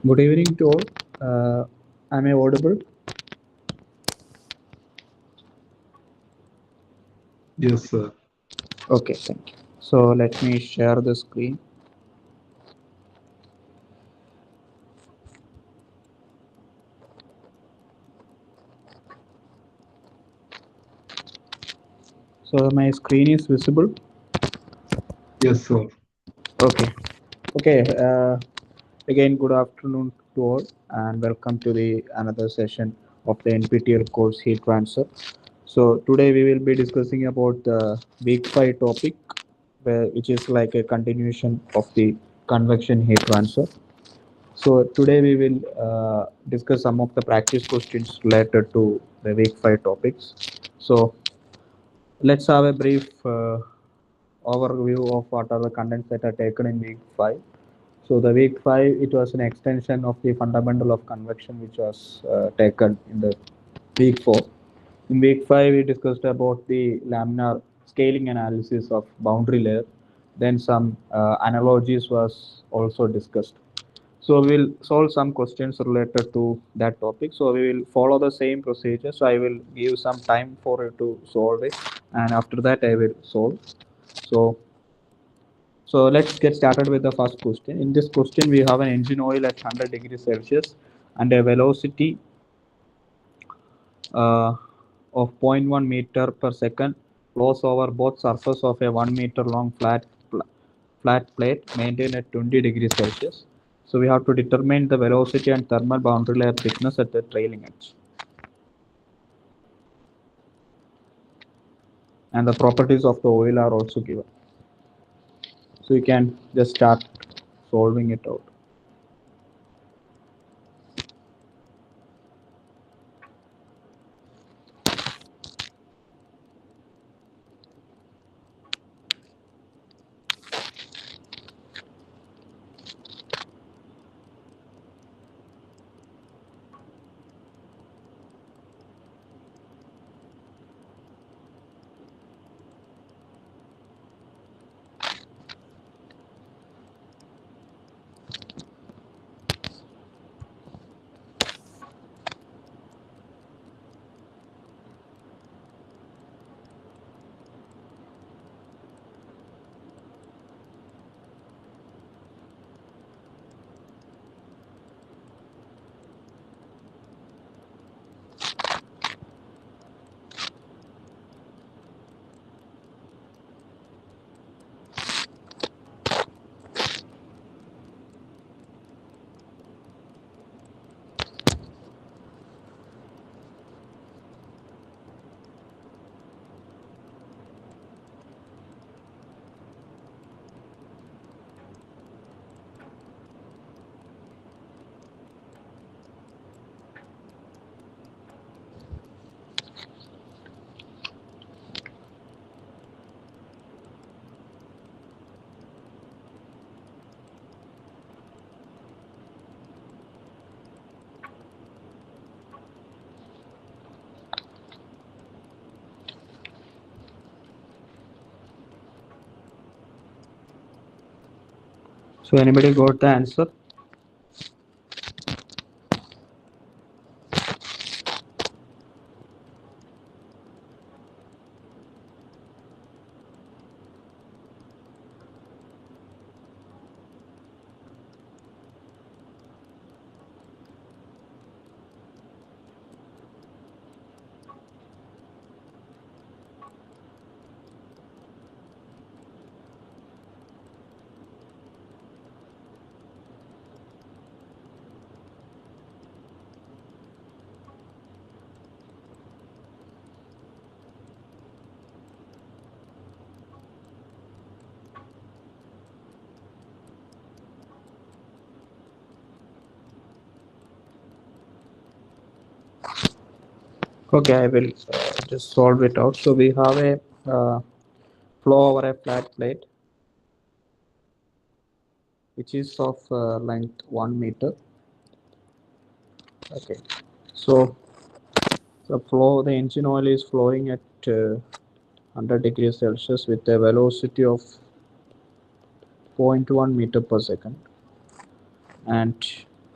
Good evening to all. Am I audible? Yes, sir. Okay, thank you. So let me share the screen. So my screen is visible. Yes, sir. Okay. Okay. Again, good afternoon to all, and welcome to the another session of the NPTEL course Heat Transfer. So today we will be discussing about the week 5 topic, which is like a continuation of the convection heat transfer. So today we will discuss some of the practice questions related to the week 5 topics. So let's have a brief overview of what are the contents that are taken in week 5. So the week 5, it was an extension of the fundamental of convection, which was taken in the week 4. In week 5, we discussed about the laminar scaling analysis of boundary layer. Then some analogies was also discussed. So we'll solve some questions related to that topic. So we will follow the same procedure. So I will give some time for you to solve it, and after that I will solve. So let's get started with the first question. In this question, we have an engine oil at 100 degrees Celsius and a velocity uh, of 0.1 meter per second flows over both surfaces of a 1 meter long flat plate maintained at 20 degrees Celsius. So we have to determine the velocity and thermal boundary layer thickness at the trailing edge. And the properties of the oil are also given. So you can just start solving it out. So anybody got the answer? Okay, I will just solve it out. So we have a flow over a flat plate, which is of length 1 meter. Okay, so the engine oil is flowing at 100 degrees Celsius with a velocity of 0.1 meter per second, and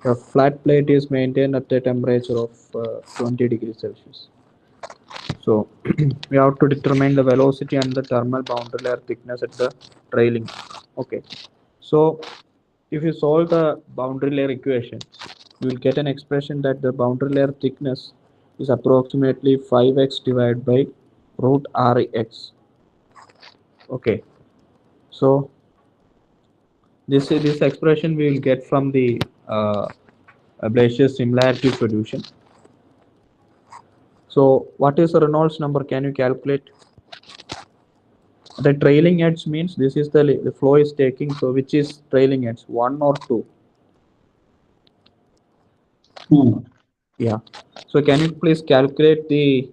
A flat plate is maintained at a temperature of 20 degrees Celsius. So we have to determine the velocity and the thermal boundary layer thickness at the trailing. Okay. So if you solve the boundary layer equation, you will get an expression that the boundary layer thickness is approximately 5x divided by root Rex. Okay. So this expression we will get from the Blazier similarity solution. So what is the Reynolds number? Can you calculate? The trailing edge means this is the flow is taking. So which is trailing edge? One or two? 2. Yeah. So can you please calculate the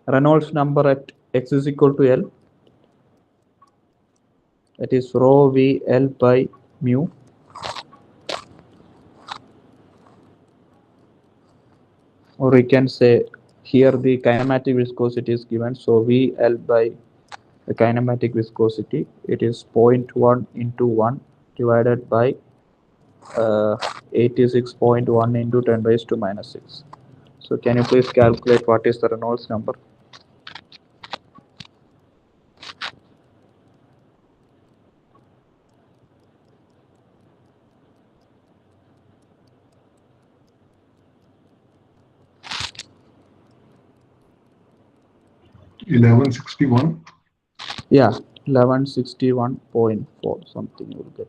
Reynolds number at x is equal to L? That is rho V L by mu. Or we can say here the kinematic viscosity is given. So V L by the kinematic viscosity, it is 0.1 into 1 divided by 86.1 into 10 raised to minus 6. So can you please calculate what is the Reynolds number? 1161. Yeah, 1161.4 something you will get.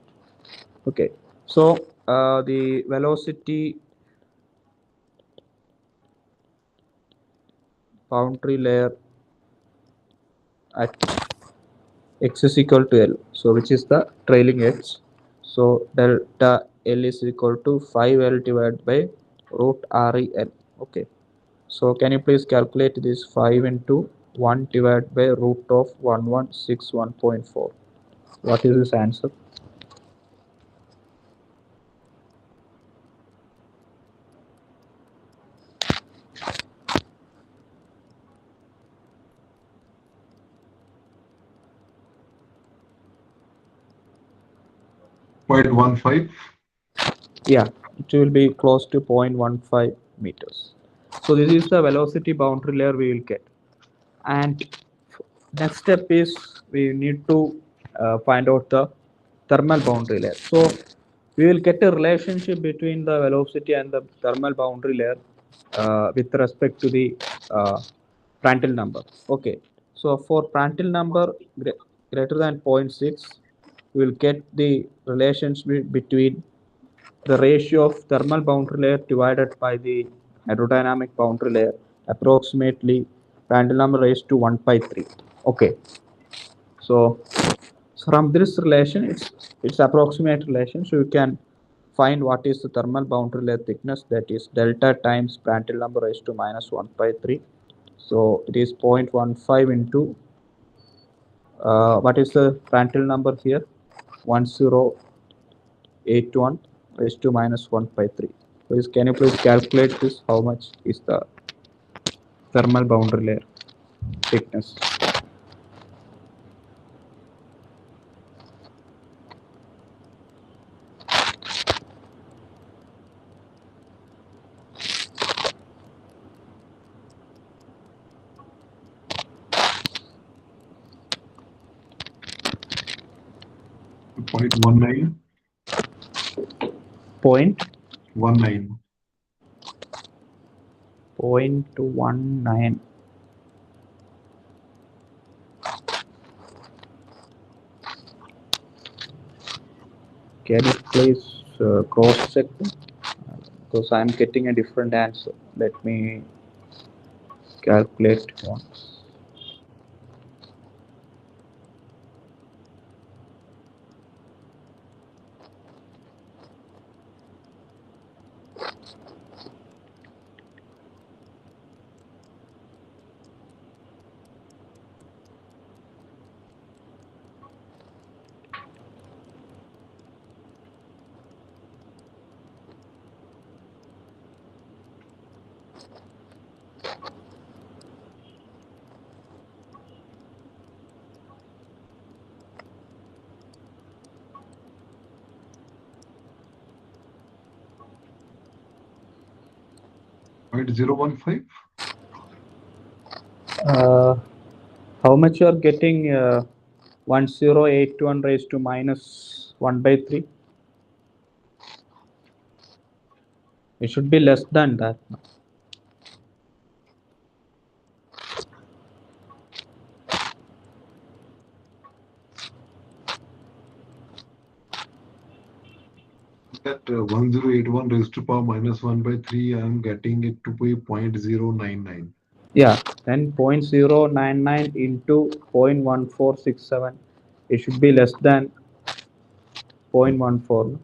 Okay, so the velocity boundary layer at x is equal to L. So which is the trailing edge. So delta L is equal to 5L divided by root REL. Okay. So can you please calculate this 5 into 1 divided by root of 1161.4? What is this answer? 0.15. Yeah, it will be close to 0.15 meters. So this is the velocity boundary layer we will get. And next step is we need to find out the thermal boundary layer. So we will get a relationship between the velocity and the thermal boundary layer with respect to the Prandtl number. Okay, so for Prandtl number greater than 0.6, we will get the relationship between the ratio of thermal boundary layer divided by the hydrodynamic boundary layer, approximately Prandtl number raised to 1 by 3. Okay, so from this relation, it's approximate relation, so you can find what is the thermal boundary layer thickness, that is delta times Prandtl number raised to minus 1 by 3. So it is 0.15 into what is the Prandtl number here? 1081 raised to minus 1 by 3. Please, can you please calculate this? How much is the thermal boundary layer thickness? 0.19. Point 19. 0.19. Can you please cross check? Because I'm getting a different answer. Let me calculate once. 0.015. Uh, how much you are getting? 1081 raised to minus 1 by 3. It should be less than that. That 1081 raised to power minus 1 by 3, I am getting it to be 0.099. Yeah, then 0.099 into 0.1467. It should be less than 0.14.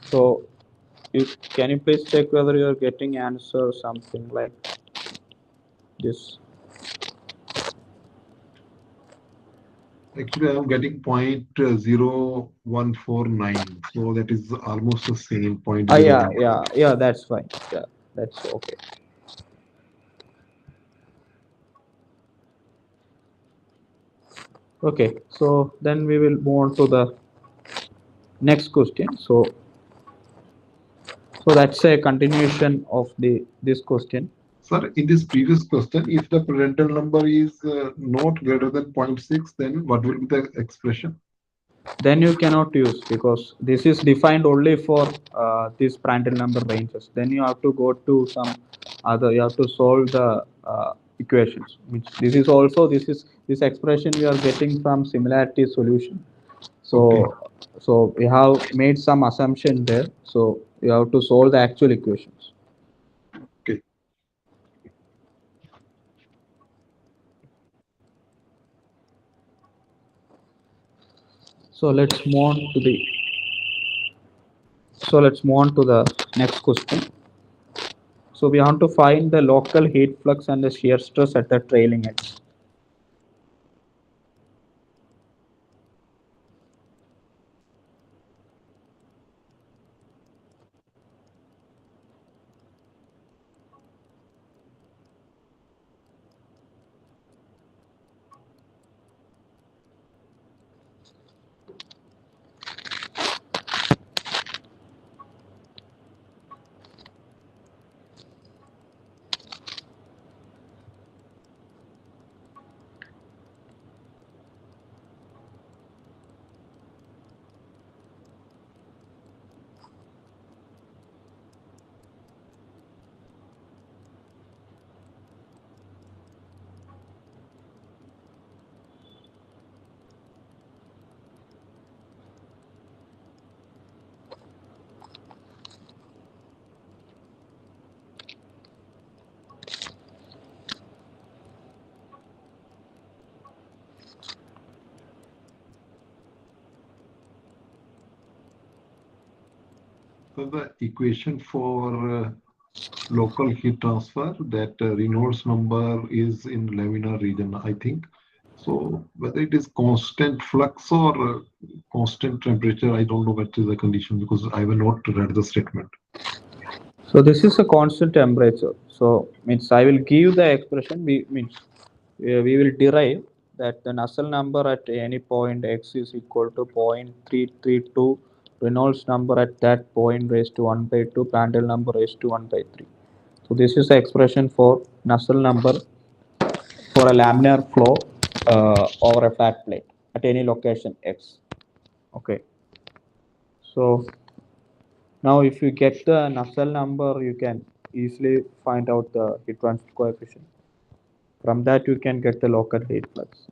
So, can you please check whether you are getting answer something like this? Actually, I am getting 0.0149. So that is almost the same Ah, yeah, 0.015. yeah, yeah. That's fine. Yeah, that's okay. Okay, so then we will move on to the next question. So that's a continuation of the this question. Sir, in this previous question, if the parental number is not greater than zero point 0.6, then what will be the expression? Then you cannot use because this is defined only for these Prandtl number ranges. Then you have to go to some other. You have to solve the equations. Which this expression we are getting from similarity solution. Okay. So we have made some assumption there. So you have to solve the actual equations. Okay. So let's move on to the next question. So we want to find the local heat flux and the shear stress at the trailing edge. So the equation for local heat transfer, that Reynolds number is in laminar region, I think. So whether it is constant flux or constant temperature, I don't know what is the condition because I will not read the statement. So this is a constant temperature. So means I will give the expression. We will derive that the Nusselt number at any point x is equal to 0.332 Reynolds number at that point raised to 1 by 2 Prandtl number raised to 1 by 3. So this is the expression for Nusselt number for a laminar flow over a flat plate at any location x. Okay. So now if you get the Nusselt number, you can easily find out the heat transfer coefficient. From that you can get the local heat flux.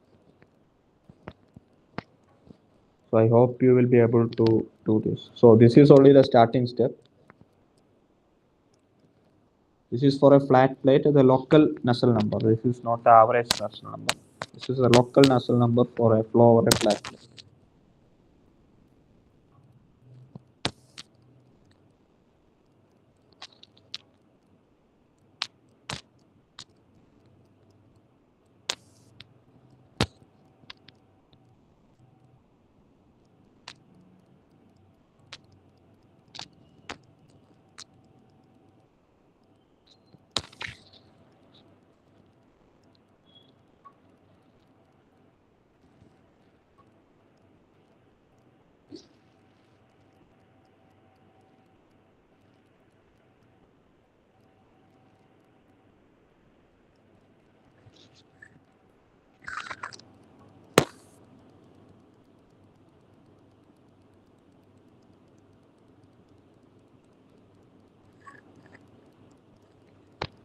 So I hope you will be able to do this. So this is only the starting step. This is for a flat plate, the local Nusselt number. This is not the average Nusselt number. This is a local Nusselt number for a flow over a flat plate.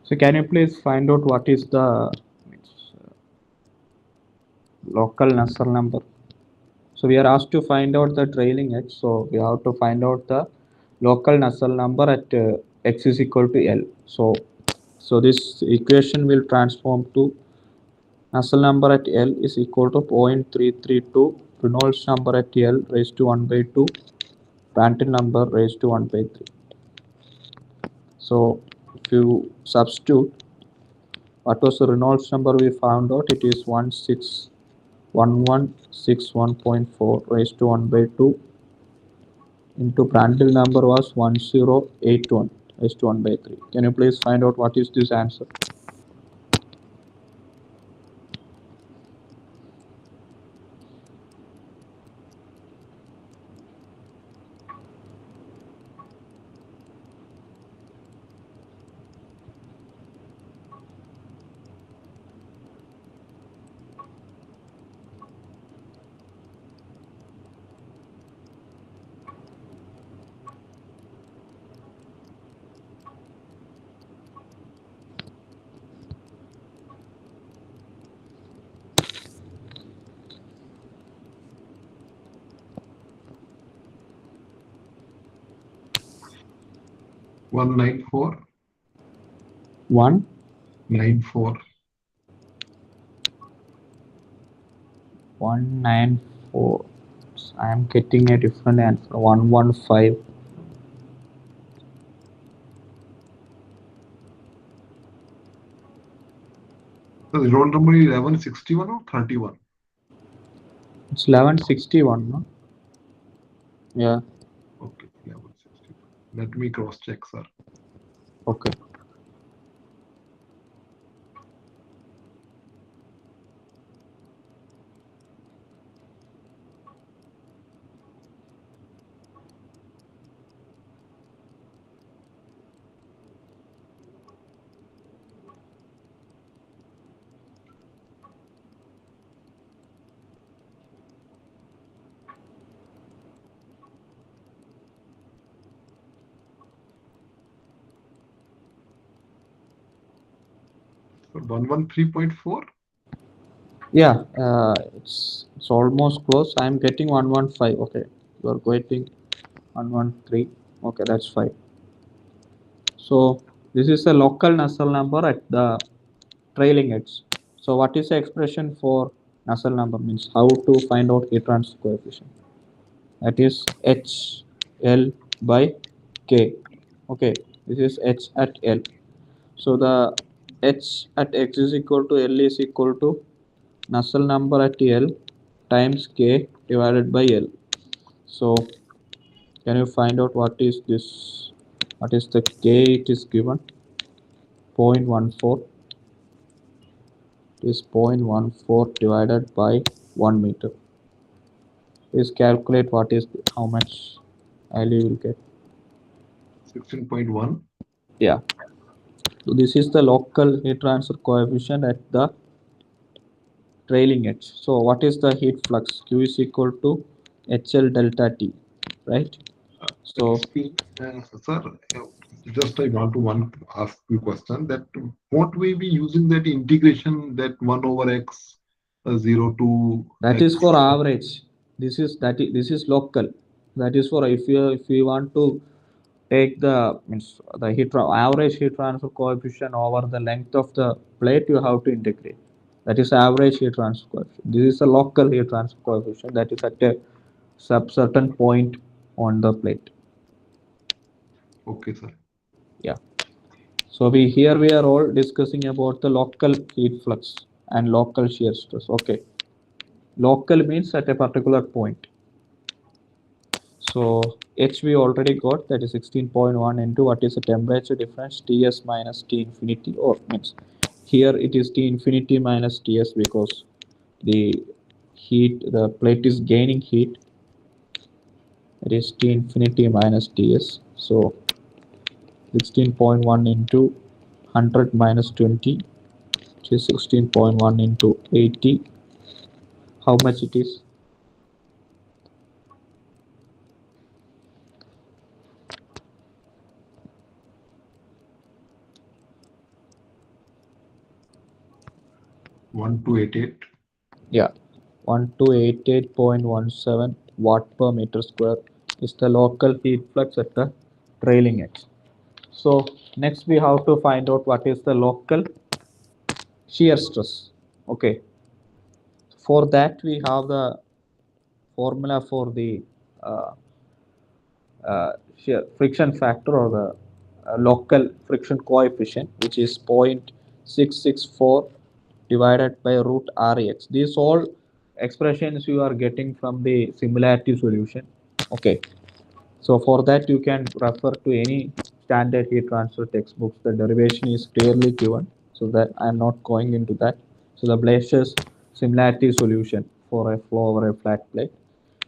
So can you please find out what is the local Nusselt number? So we are asked to find out the trailing edge. So we have to find out the local Nusselt number at x is equal to L. So this equation will transform to Nusselt number at L is equal to 0.332, Reynolds number at L raised to 1 by 2, Prandtl number raised to 1 by 3. So if you substitute what was the Reynolds number we found out, it is 161161.4 raised to 1 by 2 into Prandtl number was 1081 raised to 1 by 3. Can you please find out what is this answer? 194, 1 94. 194. I am getting a different answer. 115. So the roll number is 1161 or 31? It's 1161, no? Yeah. Okay, 1161. Let me cross check, sir. Okay. So 113.4. Yeah, it's almost close. I'm getting 115. Okay, you are getting 113. Okay, that's fine. So this is a local Nusselt number at the trailing edge. So what is the expression for Nusselt number? Means how to find out heat transfer coefficient? That is H L by K. Okay, this is H at L. So the H at X is equal to L is equal to Nusselt number at L times K divided by L. So can you find out what is this? What is the K? It is given 0.14. It is 0.14 divided by 1 meter. Please calculate what is how much value you will get. 16.1. Yeah. So this is the local heat transfer coefficient at the trailing edge. So what is the heat flux? Q is equal to HL delta T, right? So Sir, just I want to ask you question that what we be using that integration that 1 over x 0 to that is for x. average. This is local. That is for if you want to take the means the average heat transfer coefficient over the length of the plate, you have to integrate. That is average heat transfer coefficient. This is a local heat transfer coefficient that is at a certain point on the plate. Okay, sir. Yeah. So we are all discussing about the local heat flux and local shear stress. Okay. Local means at a particular point. So H we already got, that is 16.1 into what is the temperature difference Ts minus T infinity, or means here it is T infinity minus Ts because the plate is gaining heat. It is T infinity minus Ts. So 16.1 into 100 minus 20, which is 16.1 into 80. How much it is? 1288. Yeah, 1288.17 watt per meter square is the local heat flux at the trailing edge. So next we have to find out what is the local shear stress. Okay, for that we have the formula for the uh, shear friction factor or the local friction coefficient, which is 0.664 divided by root Rex. These all expressions you are getting from the similarity solution. Okay, so for that you can refer to any standard heat transfer textbooks. The derivation is clearly given, so that I am not going into that. So the Blacher's similarity solution for a flow over a flat plate.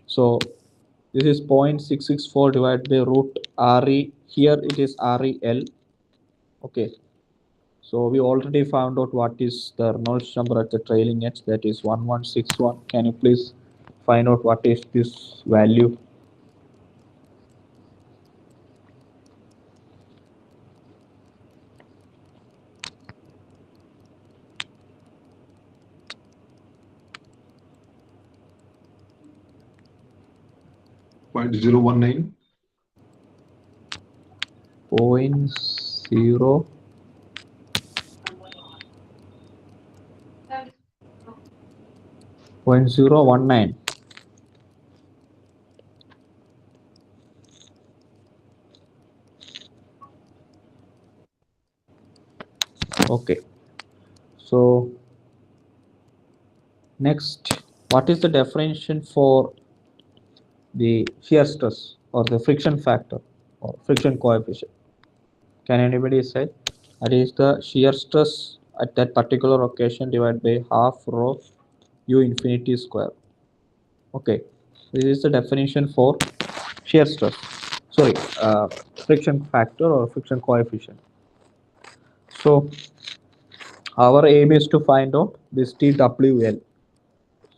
So this is 0.664 divided by root RE. Here it is REL. Okay. So we already found out what is the Reynolds number at the trailing edge, that is 1161. Can you please find out what is this value? 0.019. Point zero 0.019. Okay. So next, what is the definition for the shear stress or the friction factor or friction coefficient? Can anybody say? That is the shear stress at that particular occasion divided by half rho u infinity square. Okay, this is the definition for shear stress. Sorry, friction factor or friction coefficient. So our aim is to find out this TWL.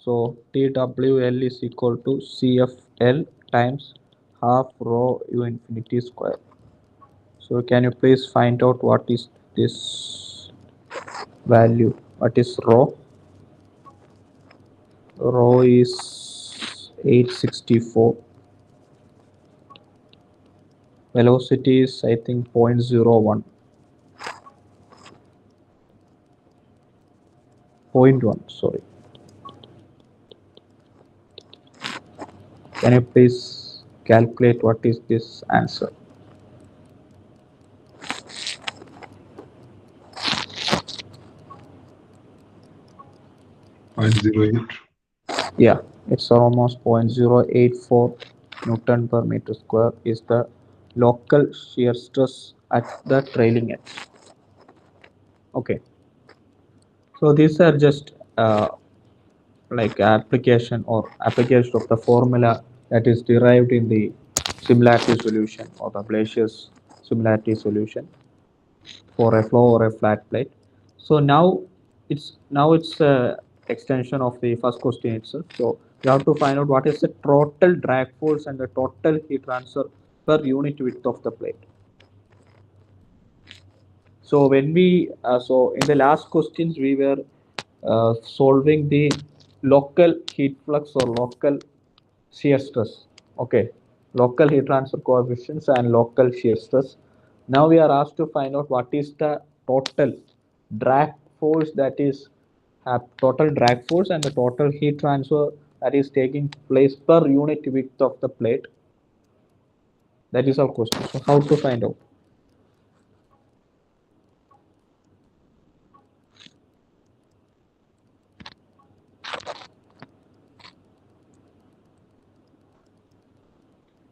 So TWL is equal to CFL times half rho u infinity square. So can you please find out what is this value? What is rho? Rho is 864. Velocity is I think 0.01. 0.1, sorry. Can you please calculate what is this answer? 0.08. Yeah, it's almost 0.084 Newton per meter square is the local shear stress at the trailing edge. Okay, so these are just like application of the formula that is derived in the similarity solution or the Blacher's similarity solution for a flow or a flat plate. So now it's a extension of the first question itself. So you have to find out what is the total drag force and the total heat transfer per unit width of the plate. So when we so in the last questions we were solving the local heat flux or local shear stress. Okay, local heat transfer coefficients and local shear stress. Now we are asked to find out what is the total drag force, that is have total drag force and the total heat transfer that is taking place per unit width of the plate. That is our question. So how to find out?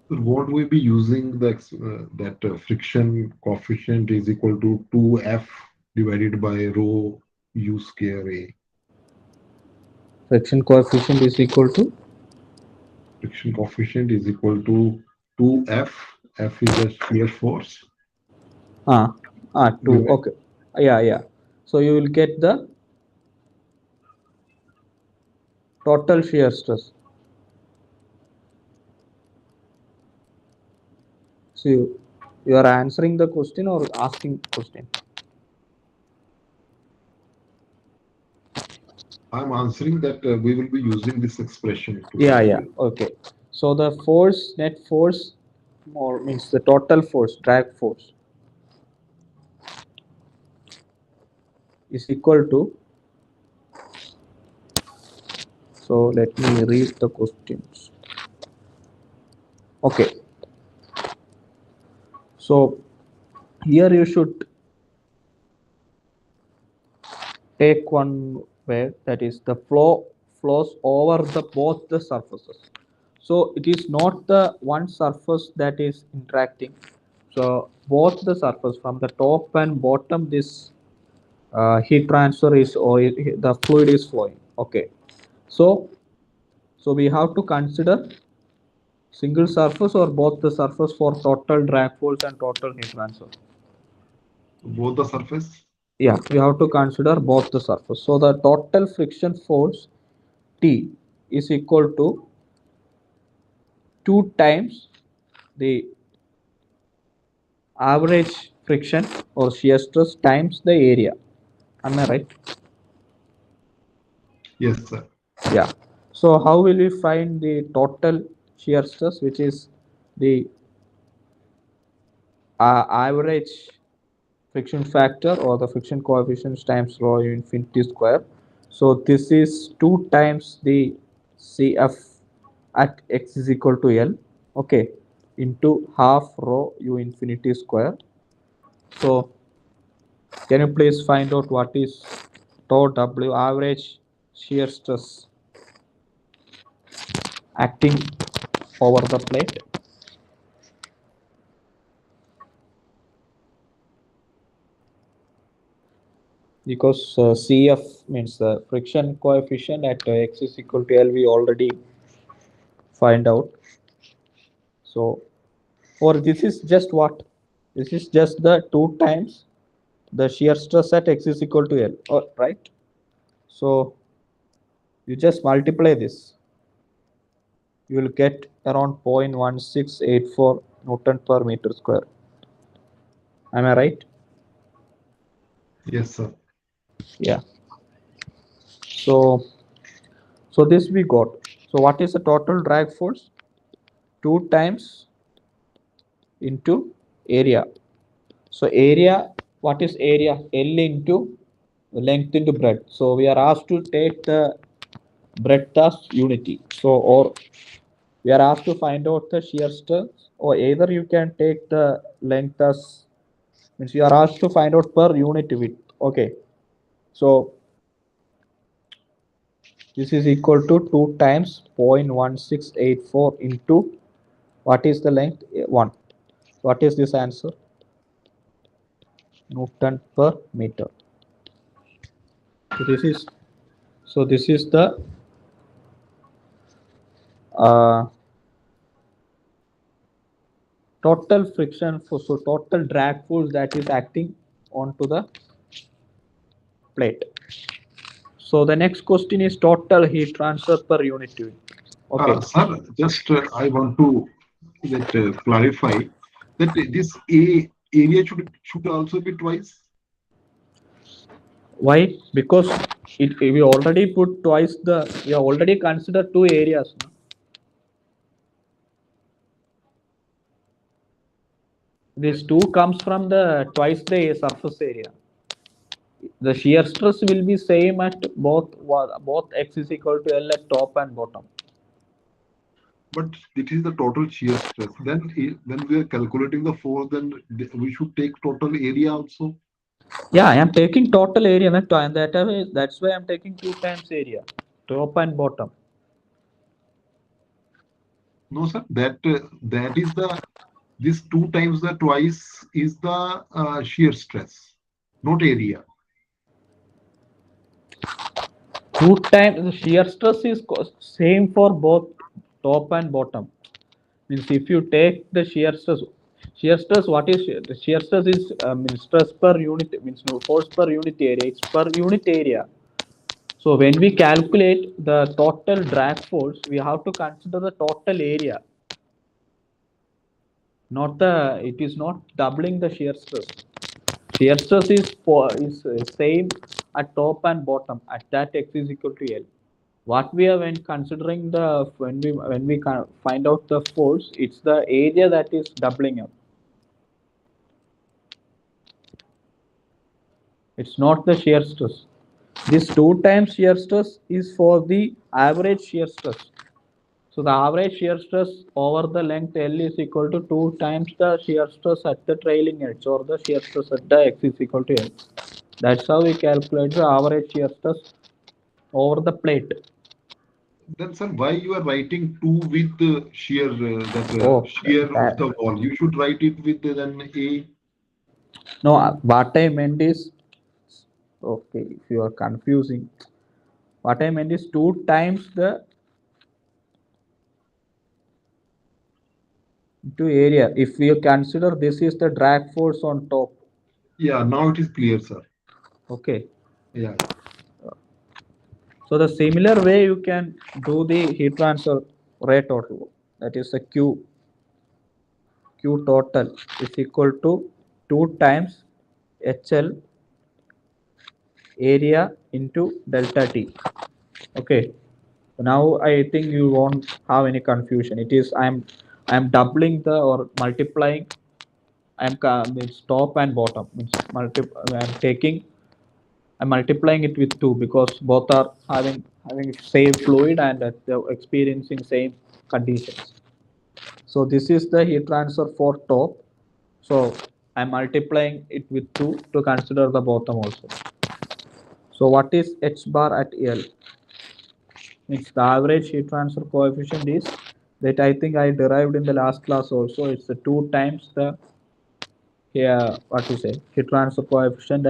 Won't we be using the that friction coefficient is equal to 2F divided by rho u square A. Friction coefficient is equal to Friction coefficient is equal to 2F. F is the shear force. ah 2. Divide Okay, yeah. So you will get the total shear stress. So you are answering the question or asking question? I'm answering that we will be using this expression to Yeah, yeah. calculate. Okay. So the force, net force, or means the total force, drag force, is equal to. So let me read the questions. Okay. So here you should take one way, that is the flow flows over the both the surfaces. So it is not the one surface that is interacting. So both the surface from the top and bottom, this heat transfer is, or the fluid is flowing. Okay. So we have to consider single surface or both the surface for total drag force and total heat transfer. Both the surface. Yeah, we have to consider both the surface. So the total friction force T is equal to 2 times the average friction or shear stress times the area. Am I right? Yes, sir. Yeah. So how will we find the total shear stress, which is the average friction factor or the friction coefficient times rho infinity square? So this is 2 times the CF at x is equal to L, okay, into half rho u infinity square. So can you please find out what is tau W average shear stress acting over the plate? Because CF means the friction coefficient at x is equal to L, we already find out. So, or this is just what? This is just the 2 times the shear stress at x is equal to L, right? So, you just multiply this, you will get around 0.1684 Newton per meter square. Am I right? Yes, sir. Yeah. So, this we got. So, what is the total drag force? 2 times into area. So area, what is area? L into length into breadth. So we are asked to take the breadth as unity. So, or we are asked to find out the shear stress, or either you can take the length as, means you are asked to find out per unit width. Okay. So this is equal to 2 times 0.1684 into what is the length? 1. What is this answer? Newton per meter. So this is the uh, total friction force, so total drag force that is acting onto the plate. So the next question is total heat transfer per unit unit. Okay. Sir, just I want to that clarify that this A area should also be twice. Why? Because we already put twice the, we have already considered two areas. No? This two comes from the twice the surface area. The shear stress will be same at both x is equal to L at top and bottom. But it is the total shear stress. Then when we are calculating the force, then we should take total area also. Yeah, I am taking total area. That's why I'm taking 2 times area, top and bottom. No, sir. That is the this two times the twice is the shear stress, not area. 2 times the shear stress is same for both top and bottom. Means if you take the shear stress, what is the shear stress is means stress per unit, means no force per unit area. It's per unit area. So when we calculate the total drag force, we have to consider the total area, not the. It is not doubling the shear stress. Shear stress is for is same at top and bottom at that x is equal to L. What we are when considering the when we find out the force, it's the area that is doubling up. It's not the shear stress. This 2 times shear stress is for the average shear stress. So the average shear stress over the length L is equal to 2 times the shear stress at the trailing edge, or the shear stress at the x is equal to L. That's how we calculate the average shear stress over the plate. Then, sir, why you are writing 2 with shear, that Oh, shear of that, the wall? You should write it with then A. no, what I meant is, okay, if you are confusing, what I meant is 2 times the into area. If we consider this is the drag force on top, Yeah, now it is clear, sir. okay. Yeah, So the similar way you can do the heat transfer rate total. That is the Q total is equal to 2 times HL area into delta T. Okay. Now I think you won't have any confusion. It is I'm doubling the or multiplying. Means top and bottom means I'm taking I'm multiplying it with 2 because both are having same fluid and they're experiencing same conditions. So this is the heat transfer for top. So I'm multiplying it with 2 to consider the bottom also. So what is H bar at L? Means the average heat transfer coefficient is that I think I derived in the last class also. It's the 2 times the what you say heat transfer coefficient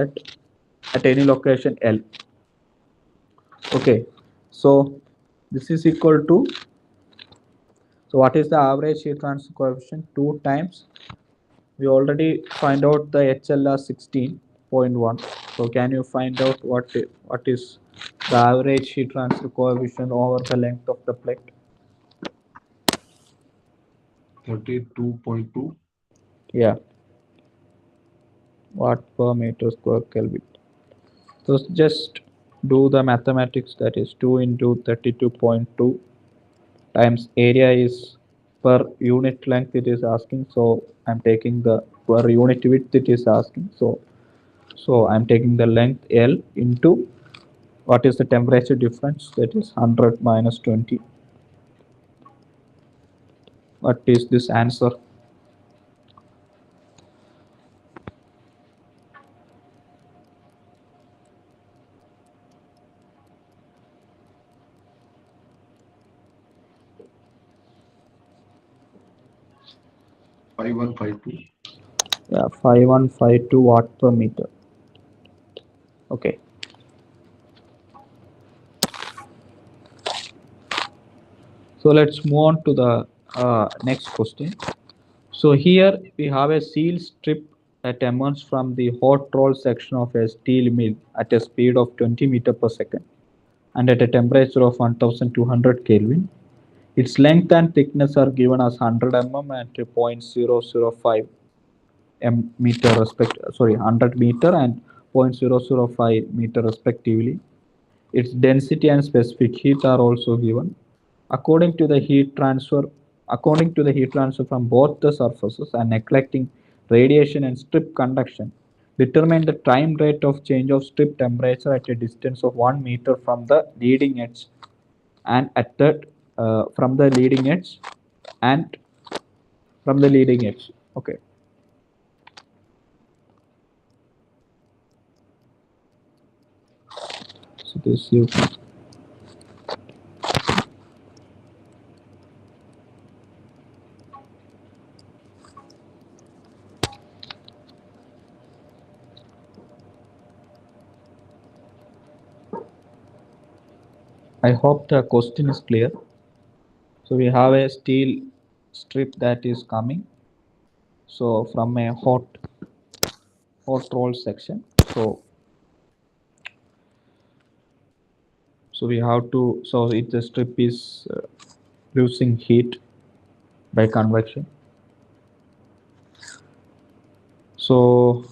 at any location L. Okay, so this is equal to, so what is the average heat transfer coefficient? 2 times, we already find out the HL as 16.1. So can you find out what is the average heat transfer coefficient over the length of the plate? 32.2. Yeah, watt per meter square Kelvin. So just do the mathematics, that is 2 into 32.2 times area is per unit length it is asking. So I'm taking the per unit width it is asking. So I'm taking the length L into what is the temperature difference, that is 100 minus 20. What is this answer? 5152. Yeah, 5152 watt per meter. Okay, so let's move on to the next question. So here we have a seal strip that emerges from the hot roll section of a steel mill at a speed of 20 meter per second and at a temperature of 1200 Kelvin. Its length and thickness are given as 100 mm and 0.005 meter 100 meter and 0.005 meter respectively. Its density and specific heat are also given. According to the heat transfer, according to the heat transfer from both the surfaces and neglecting radiation and strip conduction, determine the time rate of change of strip temperature at a distance of 1 meter from the leading edge and at the from the leading edge and from the leading edge. Okay. So this you. I hope the question is clear. So we have a steel strip that is coming. So from a hot roll section. So we have to, so if the strip is losing heat by convection. So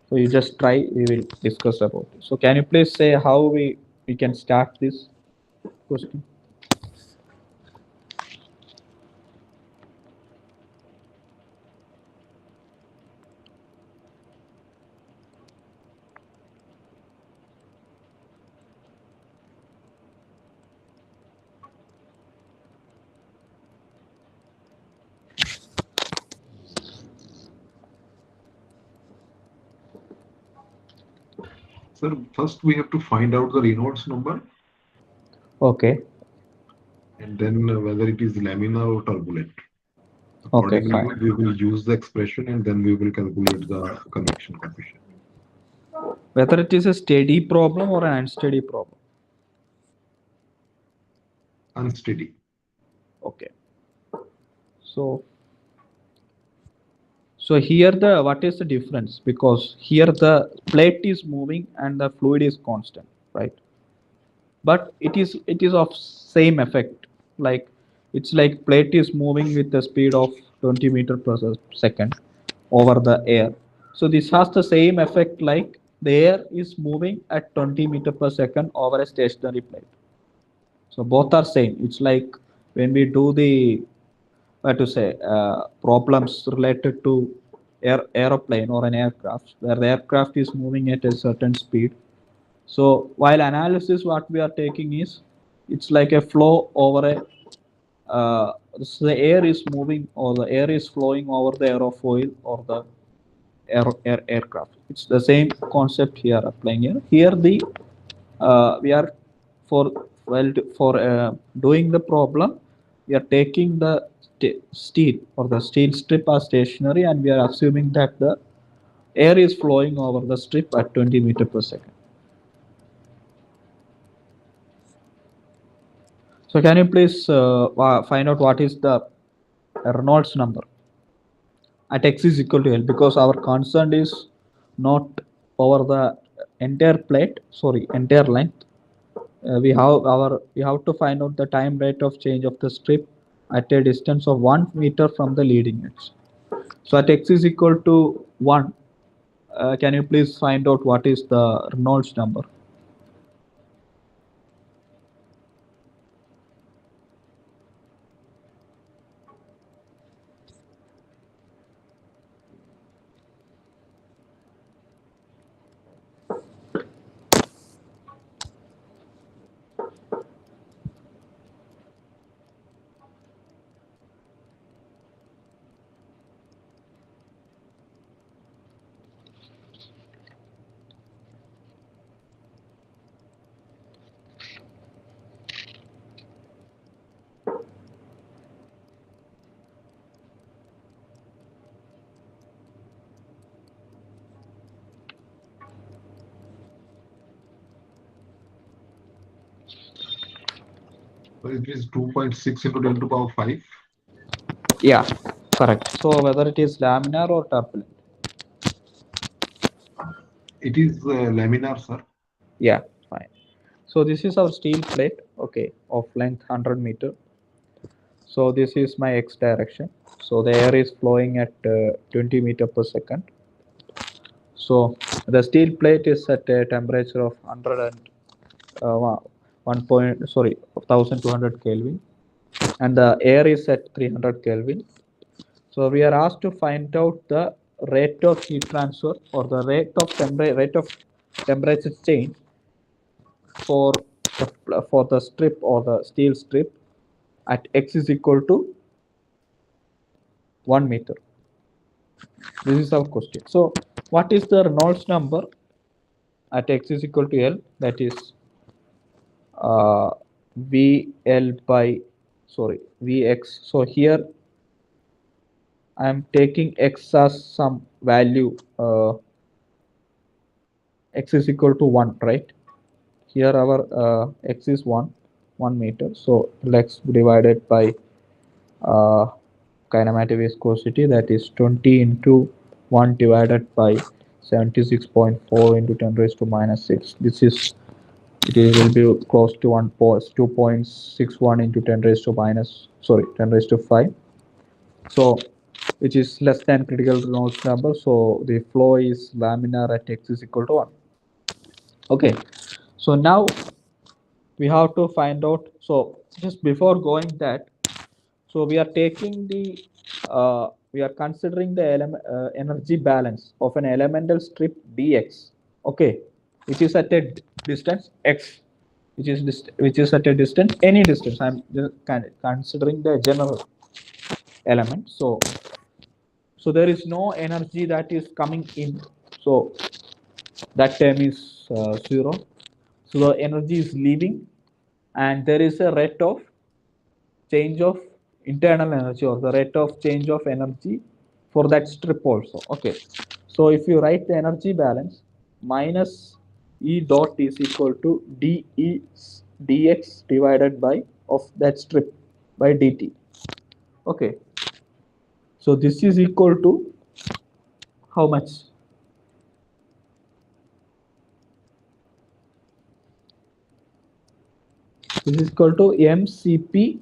So you just try. We will discuss about it. So can you please say how we can start this question? Sir, first we have to find out the Reynolds number Okay. and then whether it is laminar or turbulent. Okay. Accordingly, Fine. we will use the expression and then we will calculate the convection coefficient. Whether it is a steady problem or an unsteady problem. Unsteady. Okay. So so here the what is the difference? Because here the plate is moving and the fluid is constant, right? But it is of same effect. Like it's like plate is moving with the speed of 20 meter per second over the air. So this has the same effect like the air is moving at 20 meter per second over a stationary plate. So both are same. It's like when we do the what to say problems related to aeroplane or an aircraft where the aircraft is moving at a certain speed. So while analysis what we are taking is it's like a flow over a so the air is moving or the air is flowing over the aerofoil or the aircraft. It's the same concept here applying here. Here the we are for for doing the problem we are taking the steel or the steel strip as stationary and we are assuming that the air is flowing over the strip at 20 meter per second. So can you please find out what is the Reynolds number at x is equal to L because our concern is not over the entire plate, sorry, entire length. We have to find out the time rate of change of the strip at a distance of 1 meter from the leading edge. So at x is equal to 1, can you please find out what is the Reynolds number? So it is 2.6 into 10 to the power 5. Yeah, correct. So whether it is laminar or turbulent. It is laminar, sir. Yeah, fine. So this is our steel plate, okay, of length 100 meter. So this is my x direction. So the air is flowing at 20 meter per second. So the steel plate is at a temperature of 100 and 1 point sorry 1200 Kelvin, and the air is at 300 Kelvin. So we are asked to find out the rate of heat transfer or the rate of temperature change for the strip or the steel strip at x is equal to 1 meter. This is our question. So what is the Reynolds number at x is equal to L? That is uh, VL by sorry Vx. So here I am taking x as some value x is equal to 1, right? Here our x is 1 meter. So x divided by uh, kinematic viscosity, that is 20 into 1 divided by 76.4 into 10 raised to minus 6. This is will be close to 2.61 into 10 raised to minus sorry 10 raised to 5. So which is less than critical Reynolds number. So the flow is laminar at x is equal to 1. Okay, so now we have to find out. So just before going that, so we are taking the we are considering the energy balance of an elemental strip dx. Okay, which is at a distance x, which is at a distance any distance. I'm just considering the general element. So there is no energy that is coming in. So that term is 0. So the energy is leaving, and there is a rate of change of internal energy, or the rate of change of energy for that strip also. Okay, so if you write the energy balance, minus E dot is equal to dE dx divided by of that strip by dt. Okay, so this is equal to how much? This is equal to mcp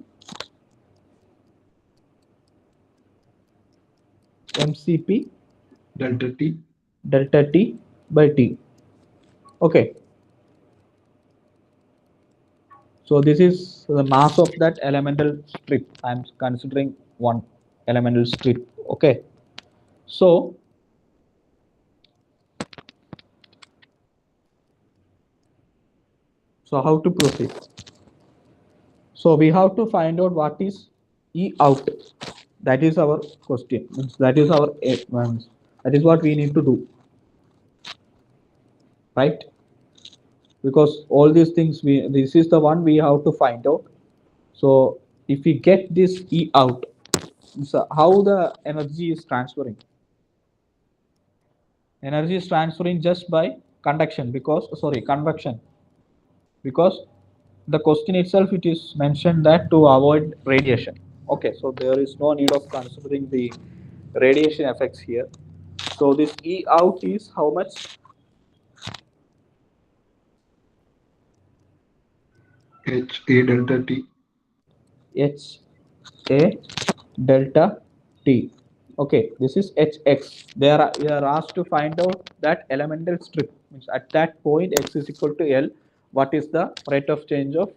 delta t. delta t by t. Okay, so this is the mass of that elemental strip. I'm considering one elemental strip. Okay, so how to proceed? So we have to find out what is E out. That is our question. That is our that is what we need to do, right? Because all these things, this is the one we have to find out. So if we get this E out, so how the energy is transferring? Energy is transferring just by conduction, because sorry, convection, because the question itself it is mentioned that to avoid radiation. Okay, so there is no need of considering the radiation effects here. So this E out is how much? H A delta T. H A delta T. Okay, this is Hx. We are asked to find out that elemental strip. Means at that point x is equal to L, what is the rate of change of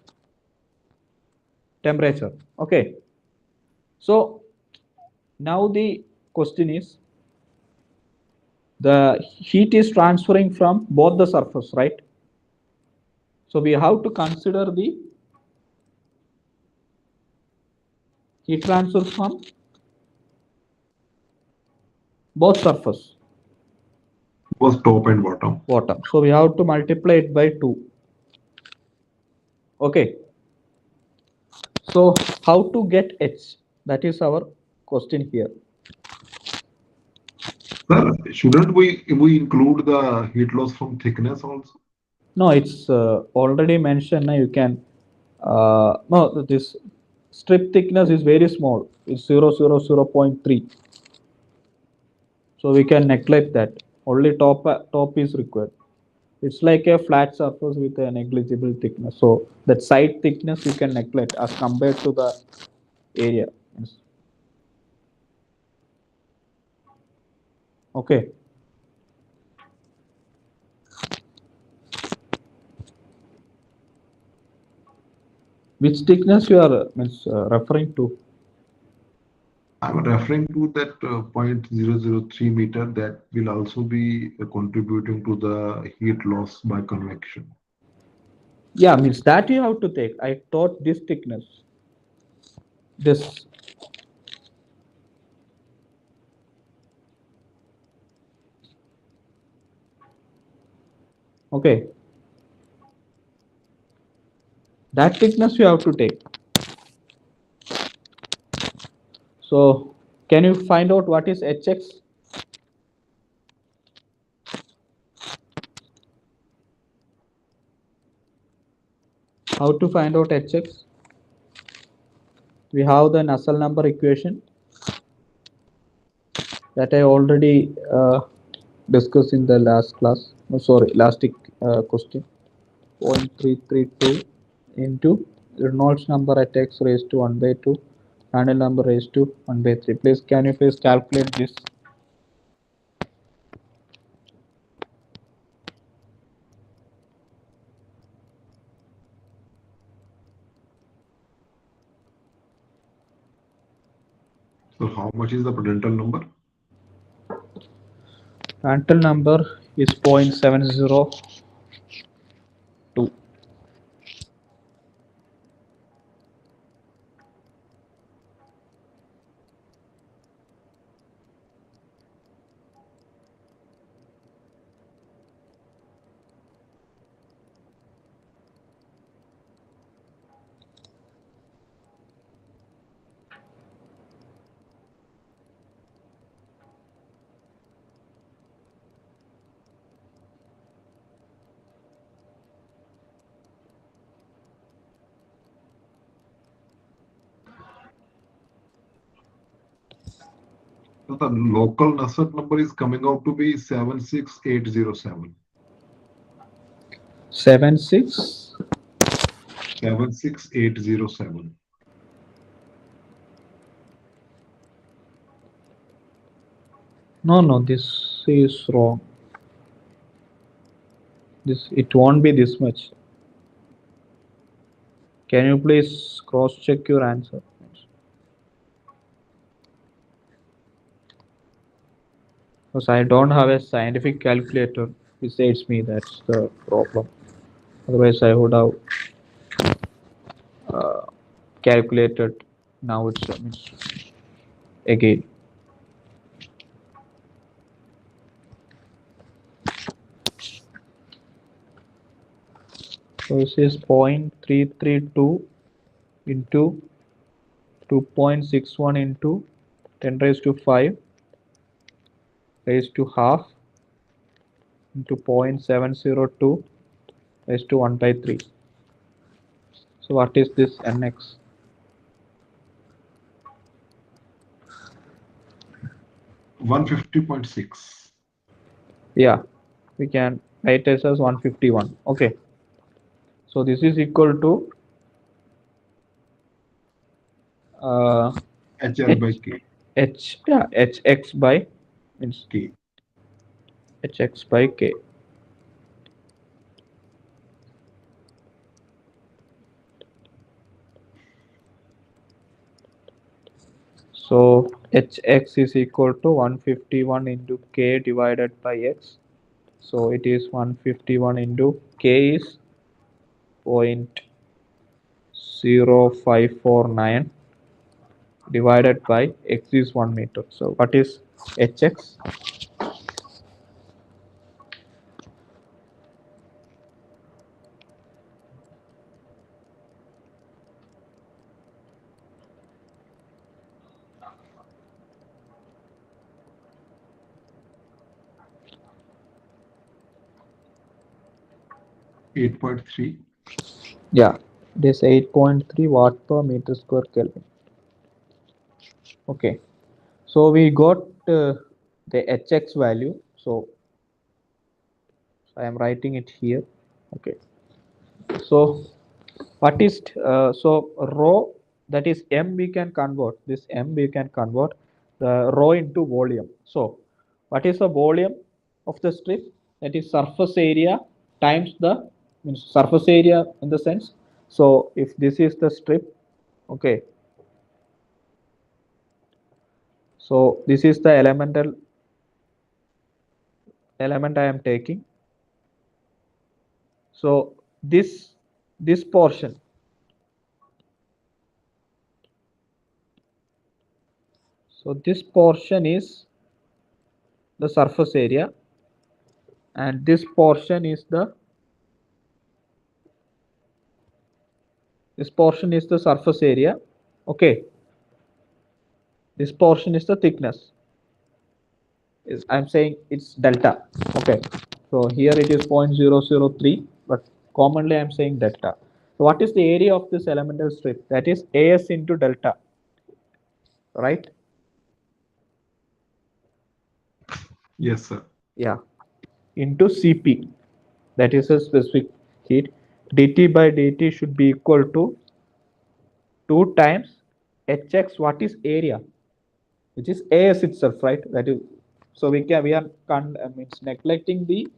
temperature? Okay, so now the question is, the heat is transferring from both the surface, right? So we have to consider the heat transfer from both surface, Was top and bottom. bottom. So we have to multiply it by 2. Okay, so how to get H? That is our question here. Sir, shouldn't we include the heat loss from thickness also? No, it's already mentioned. Now you can no, this strip thickness is very small. It's 0.003. So we can neglect that. Only top is required. It's like a flat surface with a negligible thickness. So that side thickness you can neglect as compared to the area. Okay. Which thickness you are referring to? I'm referring to that 0.003 meter that will also be contributing to the heat loss by convection. Yeah, means that you have to take. I taught this thickness. This. Okay. That thickness you have to take. So can you find out what is Hx? How to find out Hx? We have the Nusselt number equation that I already discussed in the last class. No, sorry, last question. 0.332 into Reynolds number at x raised to 1 by 2 Prandtl number raised to 1 by 3. Please, can you please calculate this? So how much is the Prandtl number? Prandtl number is 0.702. So the local Nusselt number is coming out to be 76807. 76. 76807. No, no, this is wrong. This, it won't be this much. Can you please cross check your answer? Because I don't have a scientific calculator besides me, that's the problem. Otherwise, I would have uh, calculated. Now it's means again. So this is 0.332 into 2.61 into 10 raised to 5 raised to half into 0.702 raised to 1 by 3. So what is this nx? 150.6. Yeah, we can write this as 151. Okay. So this is equal to uh, HL by h K. hx by means K. hx by k. So hx is equal to 151 into k divided by x. So it is 151 into k is 0.0549 divided by x is 1 meter. So what is hx? 8.3. Yeah, it is 8.3 watt per meter square Kelvin. Okay, so we got the hx value. So I am writing it here. Okay, so what is so rho, that is m, we can convert this m, we can convert the rho into volume. So what is the volume of the strip? That is surface area times the means surface area in the sense. So if this is the strip, okay, so this is the elemental element I am taking. So this portion, so this portion is the surface area, and this portion is the surface area. Okay, this portion is the thickness. Is I'm saying it's delta. Okay, so here it is 0.003, but commonly I'm saying delta. So what is the area of this elemental strip? That is as into delta, right? Yes, sir. Yeah, into cp, that is a specific heat. dt by dt should be equal to 2 times hx, what is area, which is as itself, right? That is, so we are means neglecting the,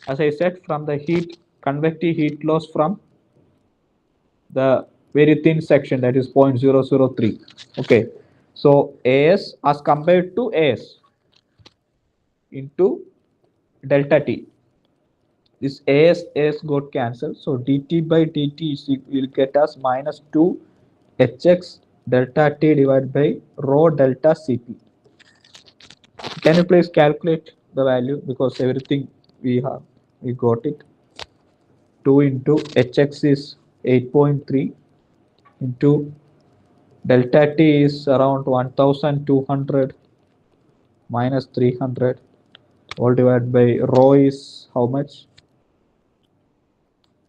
as I said, from the heat convective heat loss from the very thin section, that is 0.003. Okay, so as compared to as into delta t, this as got cancelled, so dt by dt is, will get us minus 2 hx delta t divided by rho delta cp. Can you please calculate the value, because everything we got it. 2 into hx is 8.3 into delta t is around 1200 minus 300, all divided by rho is how much?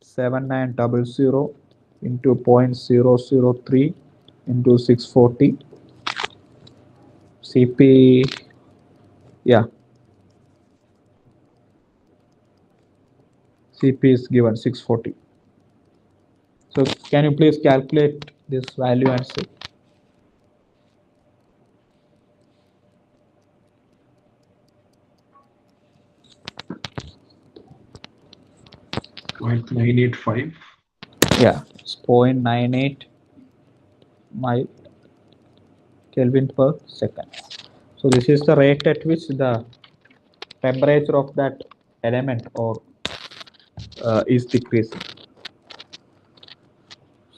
7900 into 0.003 into 640. Cp, yeah, Cp is given 640. So can you please calculate this value and see? 0.985. Yeah, it's 0.98 mile Kelvin per second. So this is the rate at which the temperature of that element or is decreasing.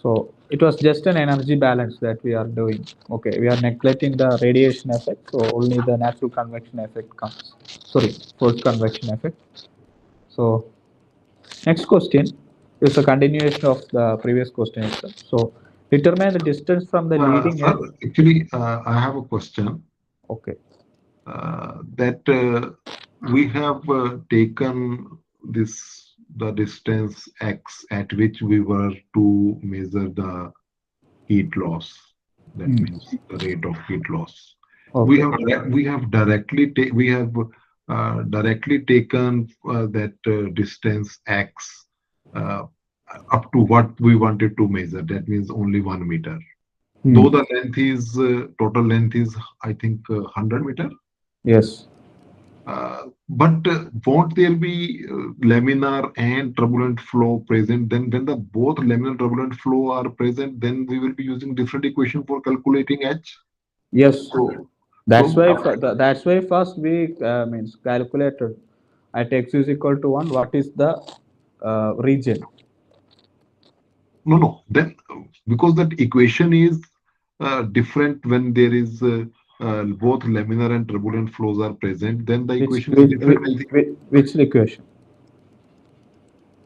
So it was just an energy balance that we are doing. Okay, we are neglecting the radiation effect, so only the natural convection effect comes. Sorry, forced convection effect. So next question is a continuation of the previous question itself. So determine the distance from the leading Sir, edge. actually, I have a question. Okay. That we have taken this the distance x at which we were to measure the heat loss. That Hmm. means the rate of heat loss. Okay. We have we have directly taken that distance x uh, up to what we wanted to measure. That means only 1 meter. Hmm. Though the length is total length is I think 100 meter. Yes. But won't there be laminar and turbulent flow present? Then when the both laminar and turbulent flow are present, then we will be using different equation for calculating H. Yes. So, That's so why that's why first we means calculated at x is equal to 1. What is the region? no, no. Then because that equation is different when there is both laminar and turbulent flows are present, then the Which equation is different. I think which equation?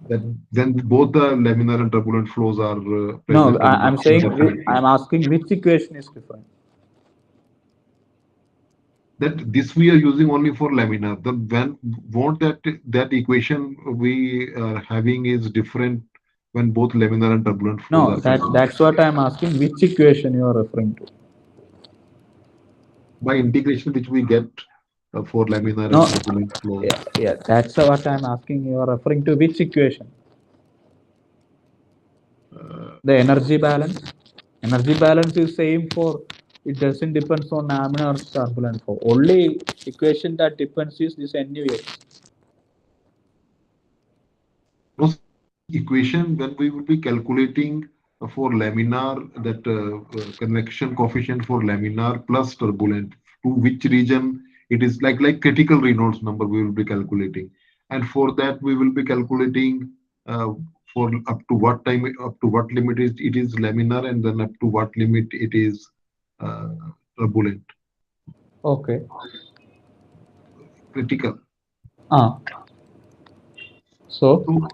that then both the laminar and turbulent flows are No, present in I'm in saying different I'm asking which equation is different. that this we are using only for laminar. The when won't that equation we are having is different when both laminar and turbulent flows No, are present. that's what I'm asking. Which equation you are referring to? By integration which we get for laminar No, and turbulent flow. yeah, that's what I'm asking. You are referring to which equation? Uh, The energy balance. Energy balance is same for, it doesn't depends on laminar or turbulent flow. Only equation that depends is this NUX. no, sir, this equation when we will be calculating for laminar that convection coefficient for laminar plus turbulent to which region it is like critical Reynolds number we will be calculating, and for that we will be calculating uh, for up to what time up to what limit is it is laminar and then up to what limit it is uh, turbulent Okay. critical. Ah, so So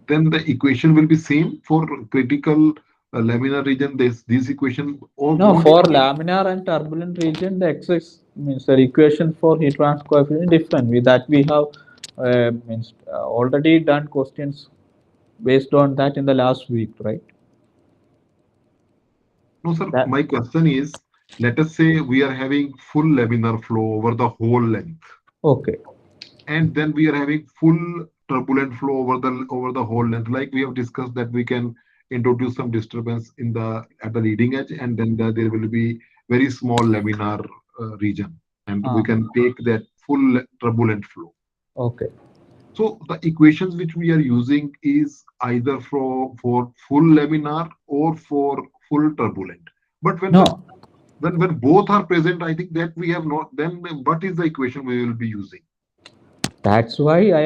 then the equation will be same for critical laminar region. This equation or no, won't it for be? laminar and turbulent region, the x means the equation for heat transfer coefficient is different. With that we have means already done questions based on that in the last week, right? No, sir. That My question is, let us say we are having full laminar flow over the whole length, okay. and then we are having full turbulent flow over the whole length. Like we have discussed that we can introduce some disturbance in the at the leading edge, and then there will be very small laminar region, and we Ah, can take that full turbulent flow. okay. So the equations which we are using is either for full laminar or for full turbulent. But when the No, when both are present, I think that we have not. Then what is the equation we will be using? that's why I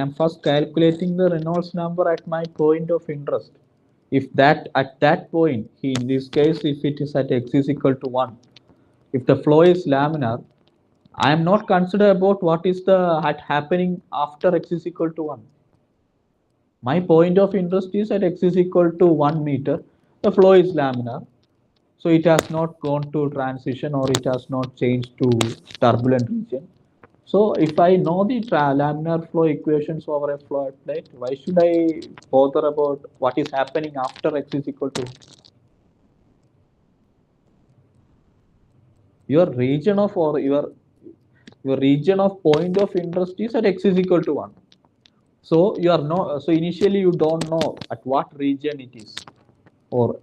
am first calculating the Reynolds number at my point of interest. If that at that point, in this case, if it is at x is equal to 1, if the flow is laminar, I am not consider about what is the happening after x is equal to 1. My point of interest is at x is equal to 1 meter, the flow is laminar. So it has not gone to transition or it has not changed to turbulent region. So if I know the laminar flow equations over a flow plate, why should I bother about what is happening after x is equal to your region of or your region of point of interest is at x is equal to 1. So you are no so initially you don't know at what region it is, or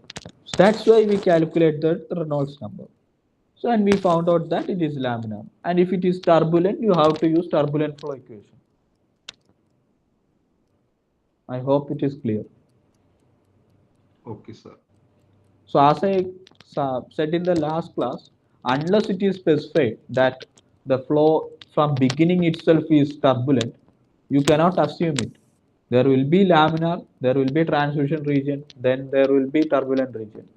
that's why we calculate the Reynolds number. So and we found out that it is laminar, and if it is turbulent you have to use turbulent flow equation. I hope it is clear. Okay, sir. So as I said in the last class, unless it is specified that the flow from beginning itself is turbulent, you cannot assume it. There will be laminar, there will be transition region, then there will be turbulent region.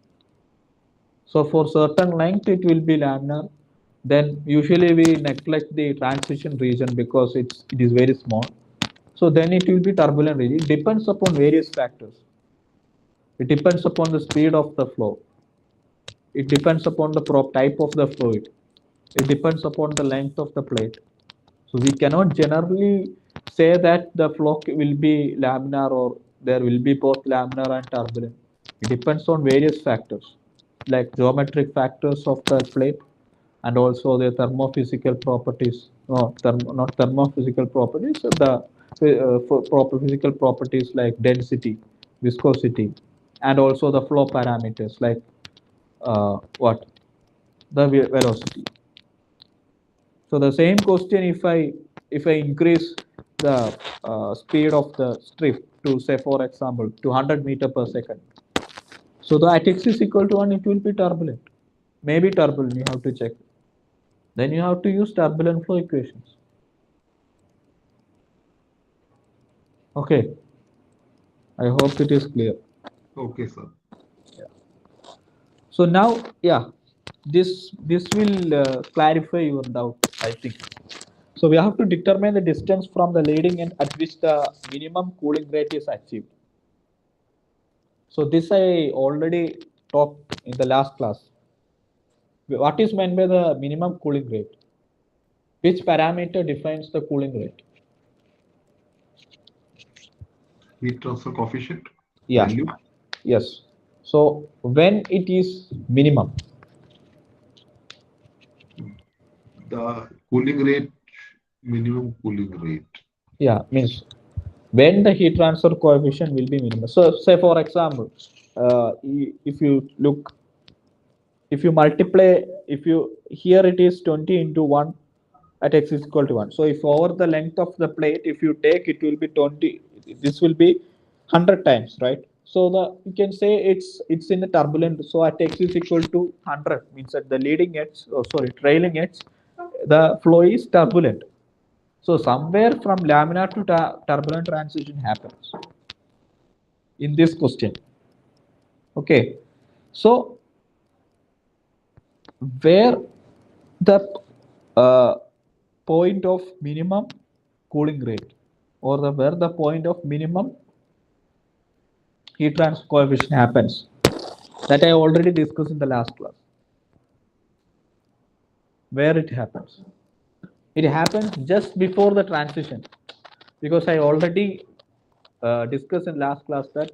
So for certain length it will be laminar. Then usually we neglect the transition region because it is very small. So then it will be turbulent region. It depends upon various factors. It depends upon the speed of the flow. It depends upon the type of the fluid. It depends upon the length of the plate. So we cannot generally say that the flow will be laminar or there will be both laminar and turbulent. It depends on various factors like geometric factors of the plate and also the thermophysical properties. No, not thermophysical properties. The physical properties like density, viscosity, and also the flow parameters like what the velocity. So the same question, if I increase the speed of the strip to say for example 200 meter per second, so the at x is equal to 1, it will be turbulent. Maybe turbulent. You have to check. Then you have to use turbulent flow equations. Okay. I hope it is clear. Okay, sir. Yeah. So now, yeah, this will clarify your doubt, I think. So we have to determine the distance from the leading end at which the minimum cooling rate is achieved. So this I already talked in the last class. What is meant by the minimum cooling rate? Which parameter defines the cooling rate? Heat transfer coefficient Yeah. value. Yes. So when it is minimum, The cooling rate, minimum cooling rate. yeah, means when the heat transfer coefficient will be minimum. So say for example, if you look, if you multiply, if you here it is 20 into 1 at x is equal to 1. So if over the length of the plate, if you take, it will be 20, this will be 100 times, right? So the you can say it's in the turbulent. So at x is equal to 100 means at the leading edge, oh sorry, trailing edge, the flow is turbulent. So somewhere from laminar to turbulent transition happens in this question. Okay. So where the uh, point of minimum cooling rate, or the where the point of minimum heat transfer coefficient happens, that I already discussed in the last class. Where it happens, it happens just before the transition, because I already discussed in last class that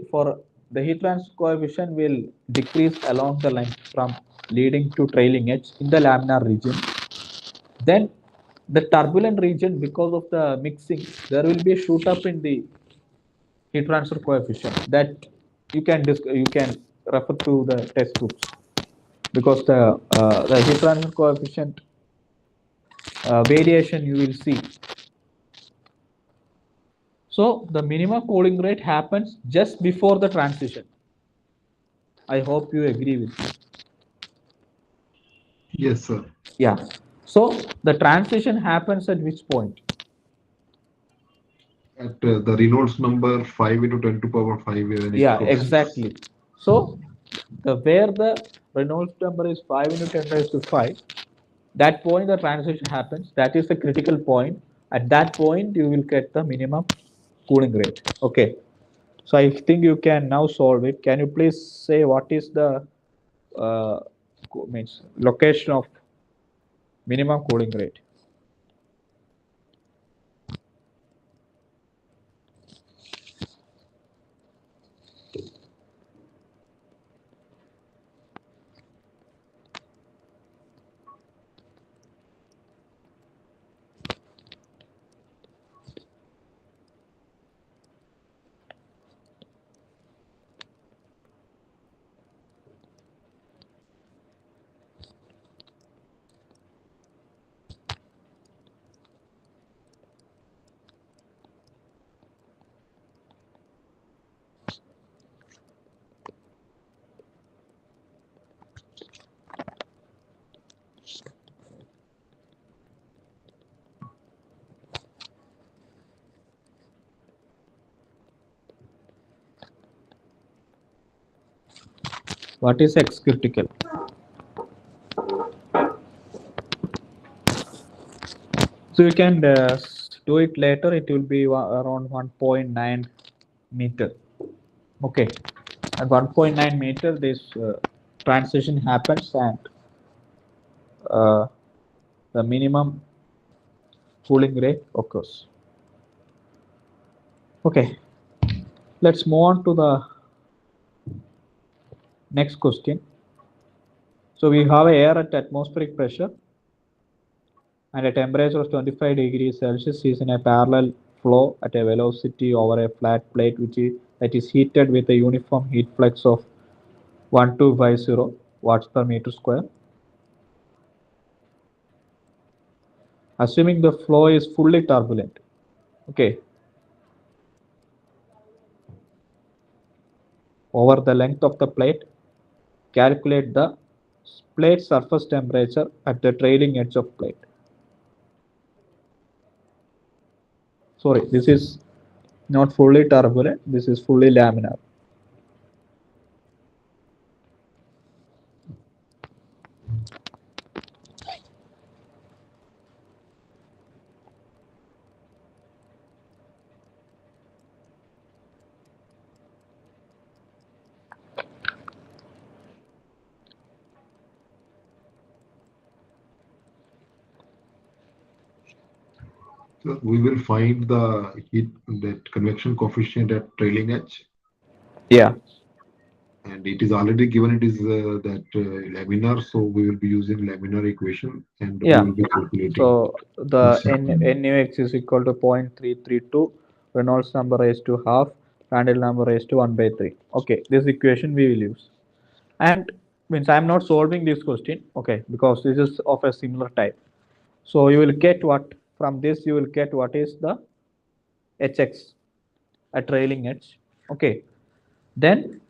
for the heat transfer coefficient will decrease along the line from leading to trailing edge in the laminar region. Then the turbulent region, because of the mixing, there will be a shoot up in the heat transfer coefficient, that you can refer to the textbooks, because the heat transfer coefficient variation you will see. So the minimum cooling rate happens just before the transition. I hope you agree with me. Yes, sir. Yeah. So the transition happens at which point? At the Reynolds number 5 into 10 to power 5 when it Yeah, crosses. exactly. So where the Reynolds number is 5 into 10 raised to 5, that point the transition happens. That is the critical point. At that point, you will get the minimum cooling rate. Okay. So I think you can now solve it. Can you please say what is the uh, means location of minimum cooling rate? What is X critical? So you can do it later. It will be around 1.9 meter. Okay, at 1.9 meter, this transition happens, and uh, the minimum cooling rate occurs. Okay, let's move on to the next question. So we have air at atmospheric pressure and a temperature of 25 degrees Celsius is in a parallel flow at a velocity over a flat plate that is heated with a uniform heat flux of 1250 watts per meter square. Assuming the flow is fully turbulent. Okay, over the length of the plate, calculate the plate surface temperature at the trailing edge of plate. Sorry, this is not fully turbulent, this is fully laminar. So we will find the heat, that convection coefficient at trailing edge, Yeah, and it is already given. It is that laminar, so we will be using laminar equation, and we yeah. will be calculating So the this. NUX is equal to 0.332, Reynolds number raised to half, Prandtl number raised to 1 by 3. Okay, this equation we will use. And means I'm not solving this question, okay, because this is of a similar type. So you will get what from this, you will get what is the HX at trailing edge. Okay, then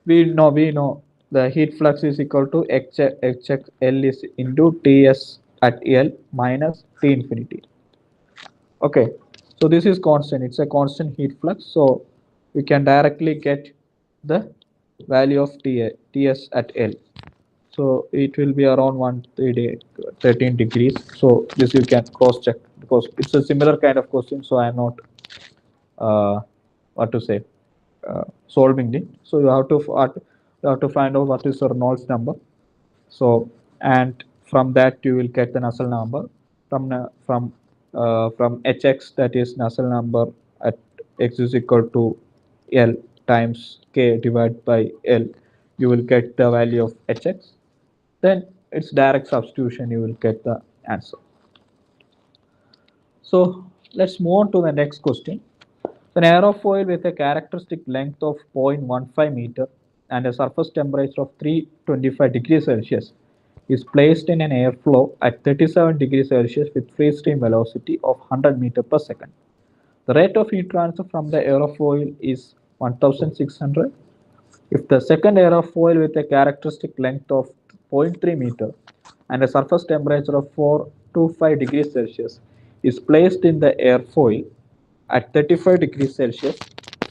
we know the heat flux is equal to HXL is into Ts at L minus T infinity. Okay, so this is constant. It's a constant heat flux. So we can directly get the value of Ts at L. So it will be around 113 degrees. So this you can cross check because it's a similar kind of question. So I'm not what to say solving it. So you have to find out what is the Reynolds number. So and from that you will get the Nusselt number from Hx, that is Nusselt number at x is equal to L times k divided by L. You will get the value of Hx. Then it's direct substitution. You will get the answer. So let's move on to the next question. An aerofoil with a characteristic length of 0.15 meter and a surface temperature of 325 degrees Celsius is placed in an airflow at 37 degrees Celsius with free stream velocity of 100 meter per second. The rate of heat transfer from the aerofoil is 1600. If the second aerofoil with a characteristic length of 0.3 meter and a surface temperature of 4 to 5 degrees Celsius is placed in the airfoil at 35 degrees Celsius,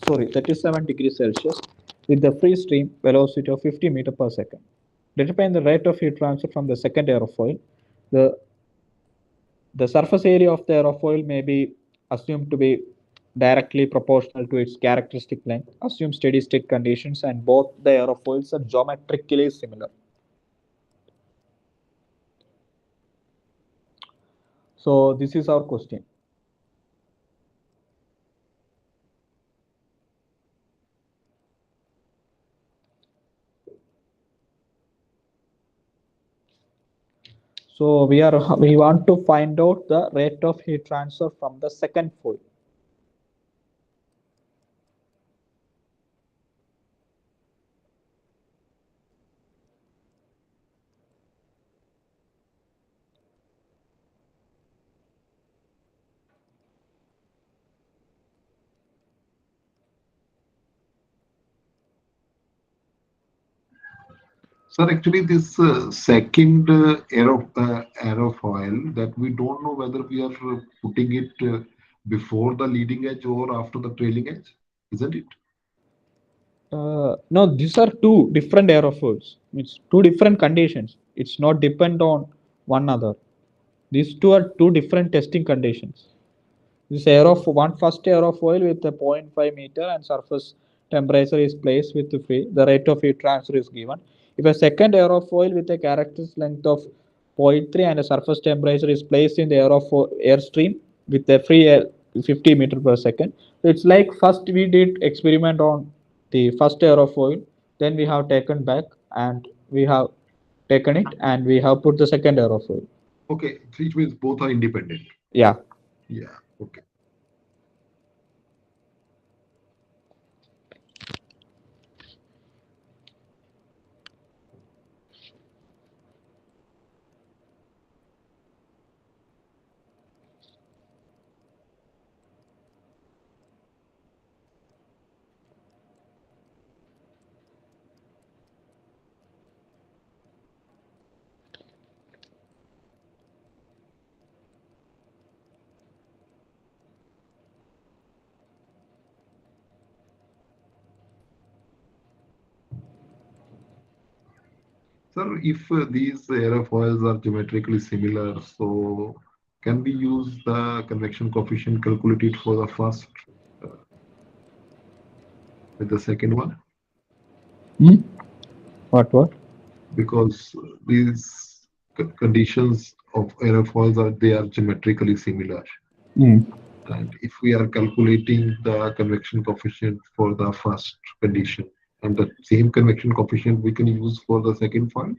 37 degrees Celsius with the free stream velocity of 50 meter per second. Determine the rate of heat transfer from the second aerofoil. The the surface area of the aerofoil may be assumed to be directly proportional to its characteristic length. Assume steady state conditions and both the aerofoils are geometrically similar. So this is our question. So we want to find out the rate of heat transfer from the second foil. Sir, actually, this second aerofoil that we don't know whether we are putting it before the leading edge or after the trailing edge, isn't it? No, these are two different aerofoils. It's two different conditions. It's not depend on one another. These two are two different testing conditions. This one first aerofoil with a zero point 0.5 meter and surface temperature is placed with the free. The rate of heat transfer is given. If a second aerofoil with a characteristic length of 0.3 and a surface temperature is placed in the airstream with a free air 50 meter per second. So it's like first we did experiment on the first aerofoil, then we have taken back and we have taken it and we have put the second aerofoil. Okay, which means both are independent. Yeah. Yeah, okay. Sir, if these aerofoils are geometrically similar, so can we use the convection coefficient calculated for the first uh, with the second one? Hmm? What? Because these conditions of aerofoils are they are geometrically similar. Hmm. And if we are calculating the convection coefficient for the first condition and the same convection coefficient we can use for the second foil,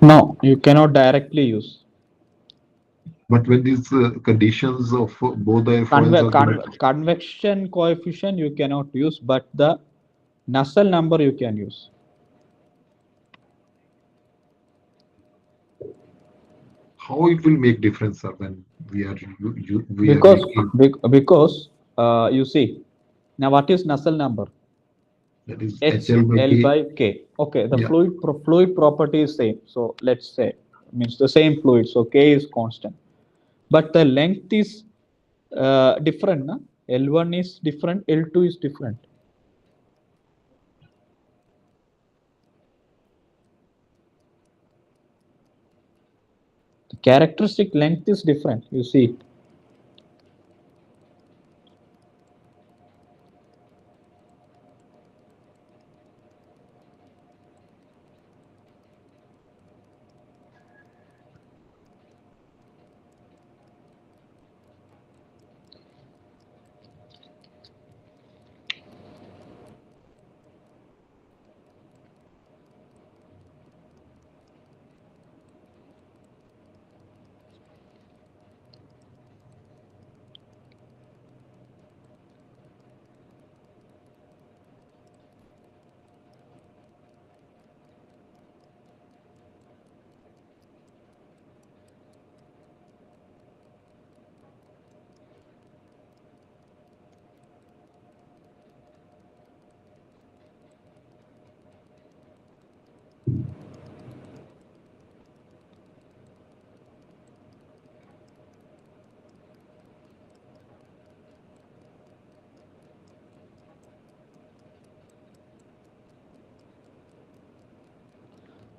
No, you cannot directly use. but when these conditions of both the airfoils are geometric, Convection coefficient you cannot use, but the Nusselt number you can use. how it will make difference, sir, when we are Because making because you see now what is Nusselt number? that is H HL by L K. by K. Okay, the Yeah. fluid property is same. So let's say means the same fluid. So K is constant, but the length is different. Na? L1 is different. L2 is different. The characteristic length is different. You see.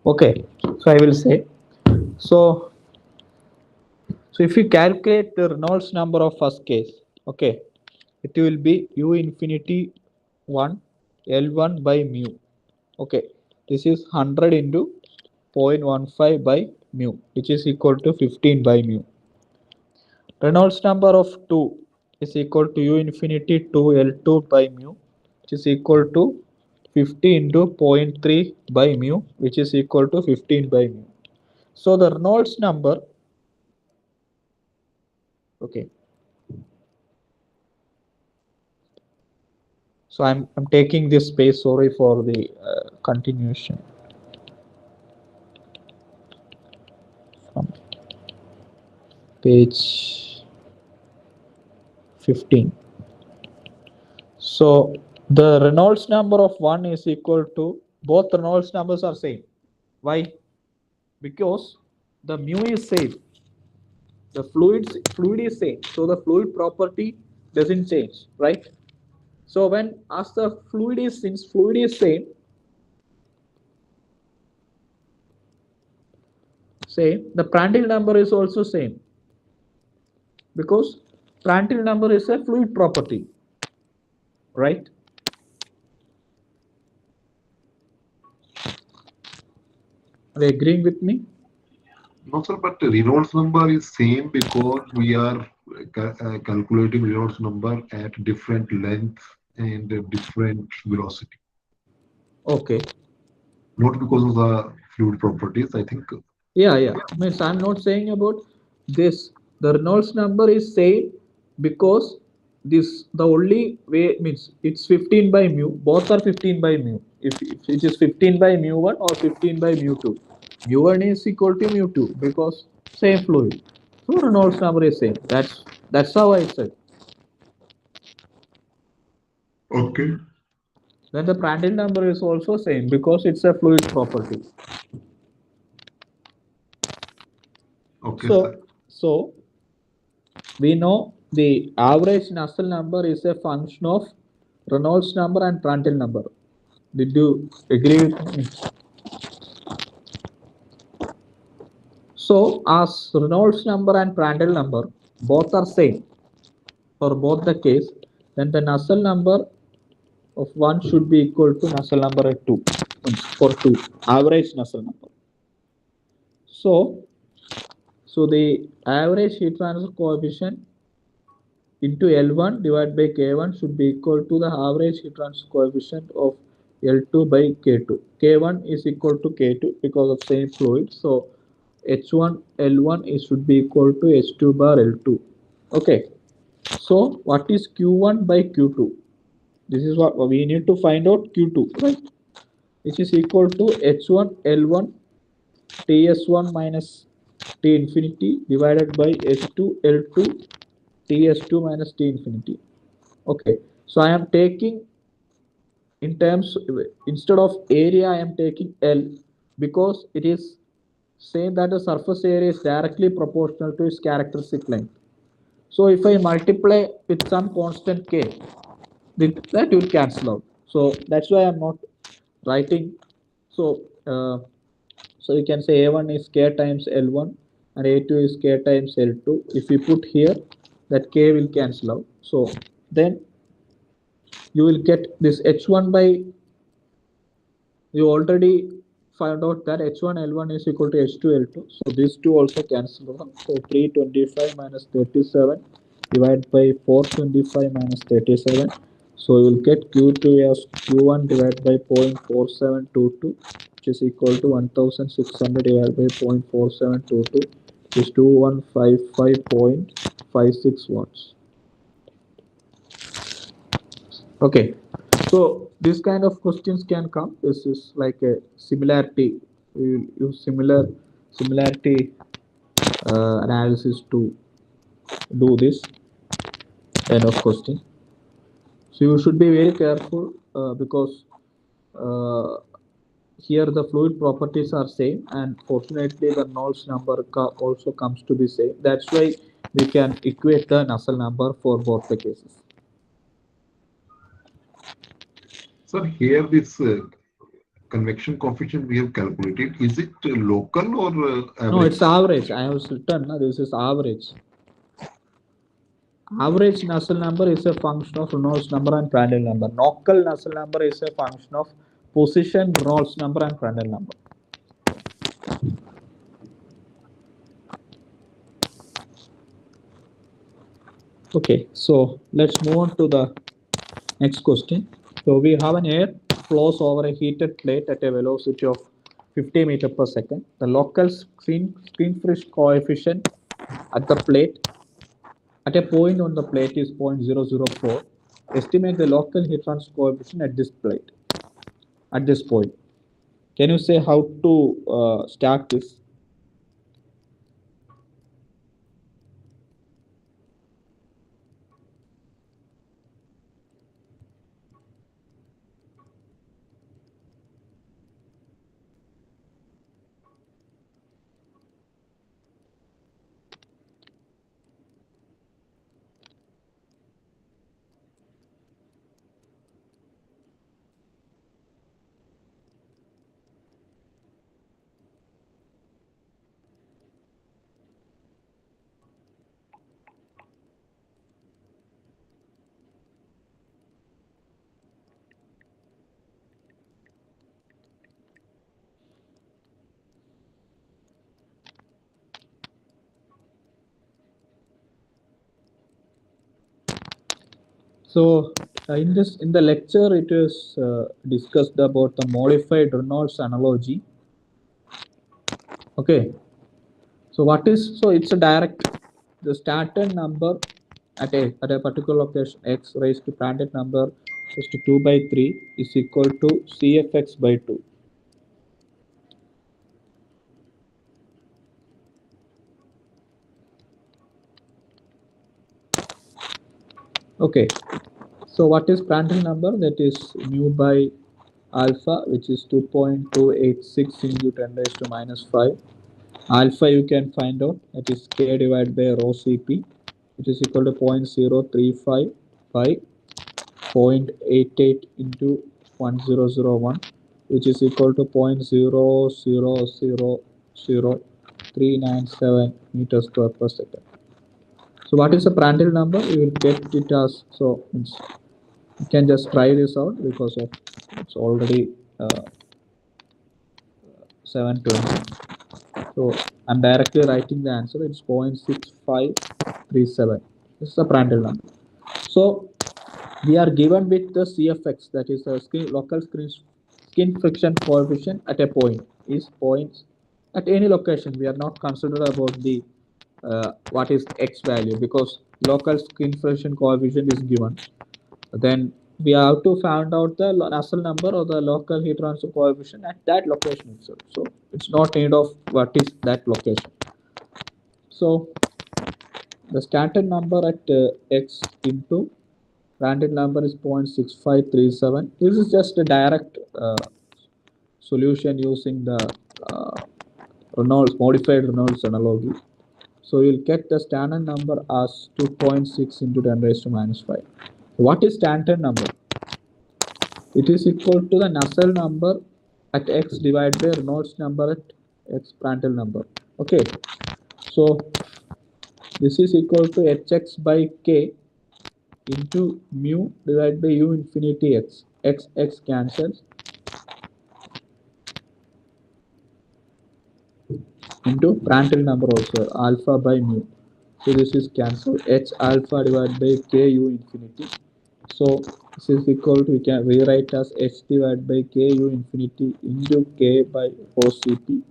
Okay, so I will say, so so if you calculate the Reynolds number of first case, okay, it will be u infinity 1 L1 by mu. Okay, this is 100 into 0.15 by mu, which is equal to 15 by mu. Reynolds number of 2 is equal to u infinity 2 L2 by mu, which is equal to 50 into 0.3 by mu, which is equal to 15 by mu. So the Reynolds number, okay, so I'm taking this space, sorry for the continuation from page 15. So the Reynolds number of 1 is equal to, both Reynolds numbers are same. Why? Because the mu is same, the fluid is same, so the fluid property doesn't change, right? So when as the fluid is, since fluid is same, the Prandtl number is also same, because Prandtl number is a fluid property, right? Are you agreeing with me? No, sir, but Reynolds number is same because we are calculating Reynolds number at different length and different velocity, Okay. not because of the fluid properties. I think. Yeah. Means I'm not saying about this. The Reynolds number is same because this the only way, means it's 15 by mu. Both are 15 by mu. If it is 15 by mu one or 15 by mu two, mu one is equal to mu two because same fluid. So Reynolds number is same. That's how I said. Okay. Then the Prandtl number is also same because it's a fluid property. Okay, So sir. so we know the average Nusselt number is a function of Reynolds number and Prandtl number. Did you agree with me? So as Reynolds number and Prandtl number both are same for both the case, then the Nusselt number of 1 should be equal to Nusselt number of 2 for 2, average Nusselt number. So the average heat transfer coefficient into L1 divided by K1 should be equal to the average heat transfer coefficient of L2 by K2. K1 is equal to K2 because of same fluid. So H1 L1 is should be equal to H2 bar L2. Okay. So what is Q1 by Q2? This is what we need to find out, Q2, right? Which is equal to H1 L1 Ts1 minus T infinity divided by H2 L2 Ts2 minus T infinity. Okay, so I am taking in terms, instead of area I am taking L because it is saying that the surface area is directly proportional to its characteristic length. So if I multiply with some constant K, that will cancel out. So that's why I'm not writing. So so you can say A1 is K times L1 and A2 is K times L2. If we put here, that K will cancel out. So then you will get this H1 by, you already found out that H1 L1 is equal to H2 L2. So these two also cancel out. So 325 minus 37 divided by 425 minus 37. So you will get Q2 as Q1 divided by 0.4722, which is equal to 1600 divided by 0.4722, which is 2155.56 watts. Okay, so this kind of questions can come. This is like a similarity. We will use similarity analysis to do this kind of question. So you should be very careful because uh, here the fluid properties are same, and fortunately the Knowles number also comes to be same. That's why we can equate the Nusselt number for both the cases. Sir, here this convection coefficient we have calculated, is it local or No, it's average? average. I have written, this is average. Average Nusselt number is a function of Reynolds number and Prandtl number. Local Nusselt number is a function of position, Reynolds number and Prandtl number. Okay, so let's move on to the next question. So we have an air flows over a heated plate at a velocity of 50 meter per second. The local screen friction coefficient at the plate at a point on the plate is 0.004. Estimate the local heat transfer coefficient at this plate at this point. Can you say how to start this? So in the lecture, it is discussed about the modified Reynolds analogy. Okay. So what is so it's a direct the starting number at a particular location x raised to Prandtl number raised to 2 by 3 is equal to cfx by 2. Okay. So what is Prandtl number? That is mu by alpha, which is 2.286 into 10 raised to minus 5. Alpha you can find out, that is k divided by rho cp, which is equal to 0.035 by 0.88 into 1001, which is equal to 0.0000397 meters square per second. So what is the Prandtl number? You will get it as, so you can just try this out because of it's already 720. So I'm directly writing the answer. It's 0.6537. This is the Prandtl number. So we are given with the CFX, that is the local skin friction coefficient at a point is points at any location. We are not considered about the what is x value because local skin friction coefficient is given. Then we have to find out the Nusselt number or the local heat transfer coefficient at that location itself. So it's not need of what is that location. So the standard number at x into Prandtl number is 0.6537. This is just a direct solution using the uh, modified Reynolds analogy. So you'll get the standard number as 2.6 into 10 raised to minus 5. What is standard number? It is equal to the Nusselt number at x divided by Reynolds number at x Prandtl number. Okay. So this is equal to hx by k into mu divided by u infinity x. X cancels into Prandtl number also alpha by mu. So this is cancelled h alpha divided by k u infinity. So this is equal to, we can rewrite as h divided by k u infinity into k by rho cp.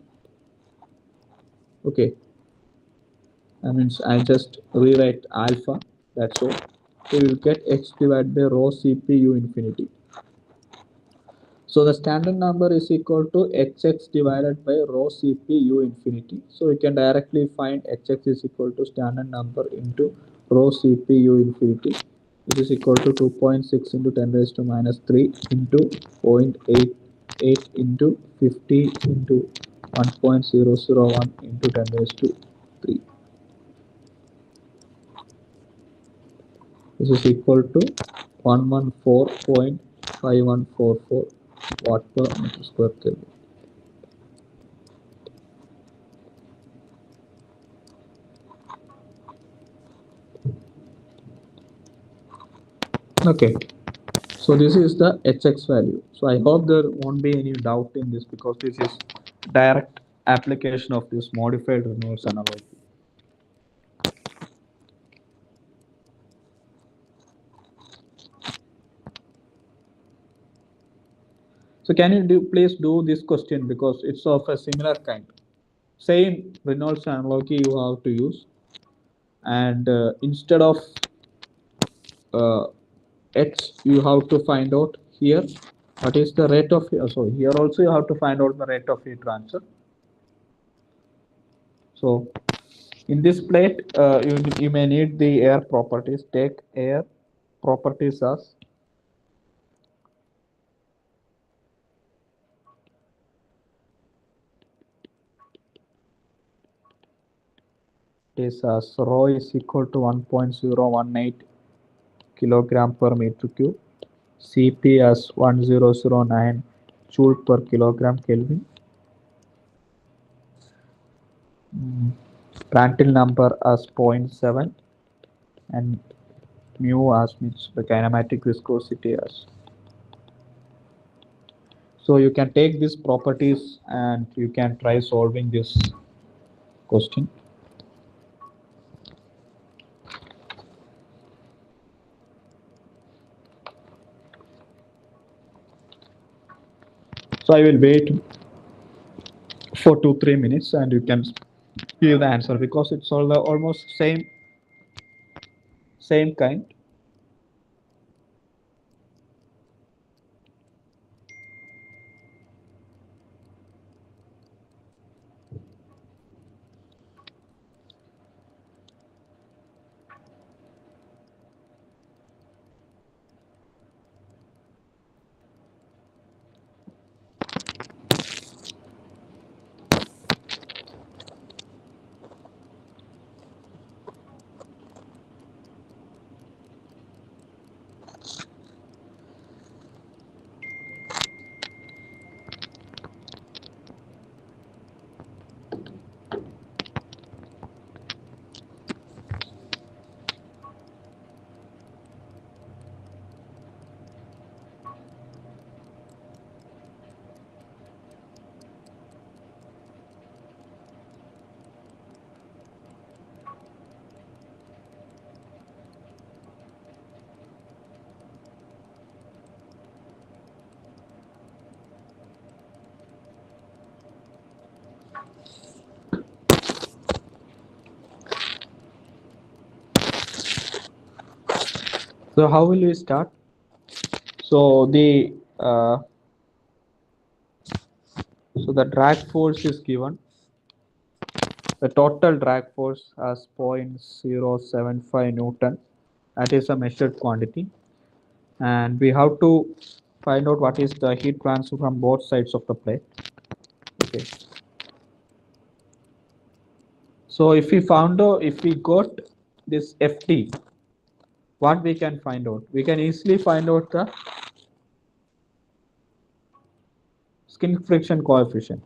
Okay, I mean I just rewrite alpha. That's all. So we will get h divided by rho cp u infinity. So the standard number is equal to hx divided by rho cp u infinity. So we can directly find hx is equal to standard number into rho cp u infinity, which is equal to 2.6 into 10 raised to minus 3 into 0.88 into 50 into 1.001 into 10 raised to 3. This is equal to 114.5144. watt per meter square Kelvin. Okay, so this is the hx value. So I hope there won't be any doubt in this because this is direct application of this modified Reynolds analogy. So can you please do this question because it's of a similar kind. Same Reynolds analogy you have to use, and instead of uh, h, you have to find out here what is the rate of. So here also you have to find out the rate of heat transfer. So in this plate, you may need the air properties. Take air properties as this as rho is equal to 1.018 kilogram per meter cube, Cp as 1009 joule per kilogram Kelvin, Prandtl number as zero point 0.7, and mu as means the kinematic viscosity as. So you can take these properties and you can try solving this question. So I will wait for 2-3 minutes and you can give the answer because it's all the almost same kind. So how will we start? So the drag force is given. The total drag force as 0.075 Newton. That is a measured quantity, and we have to find out what is the heat transfer from both sides of the plate. Okay. So if we got this Ft, what we can find out? We can easily find out the skin friction coefficient.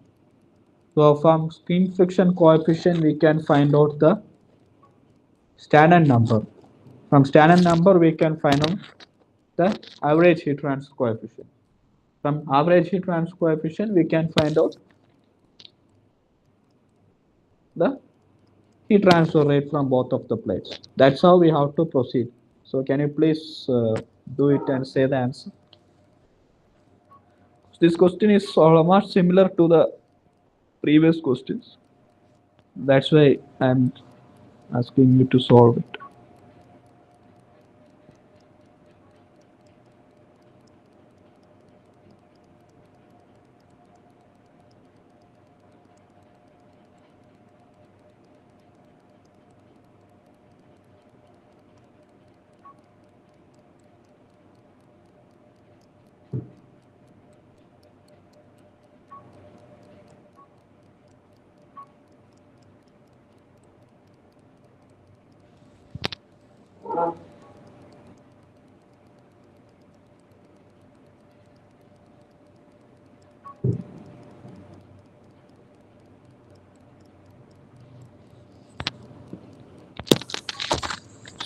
So from skin friction coefficient, we can find out the Standard number. From standard number, we can find out the average heat transfer coefficient. From average heat transfer coefficient, we can find out the heat transfer rate from both of the plates. That's how we have to proceed. So can you please do it and say the answer? This question is almost similar to the previous questions. That's why I'm asking you to solve it.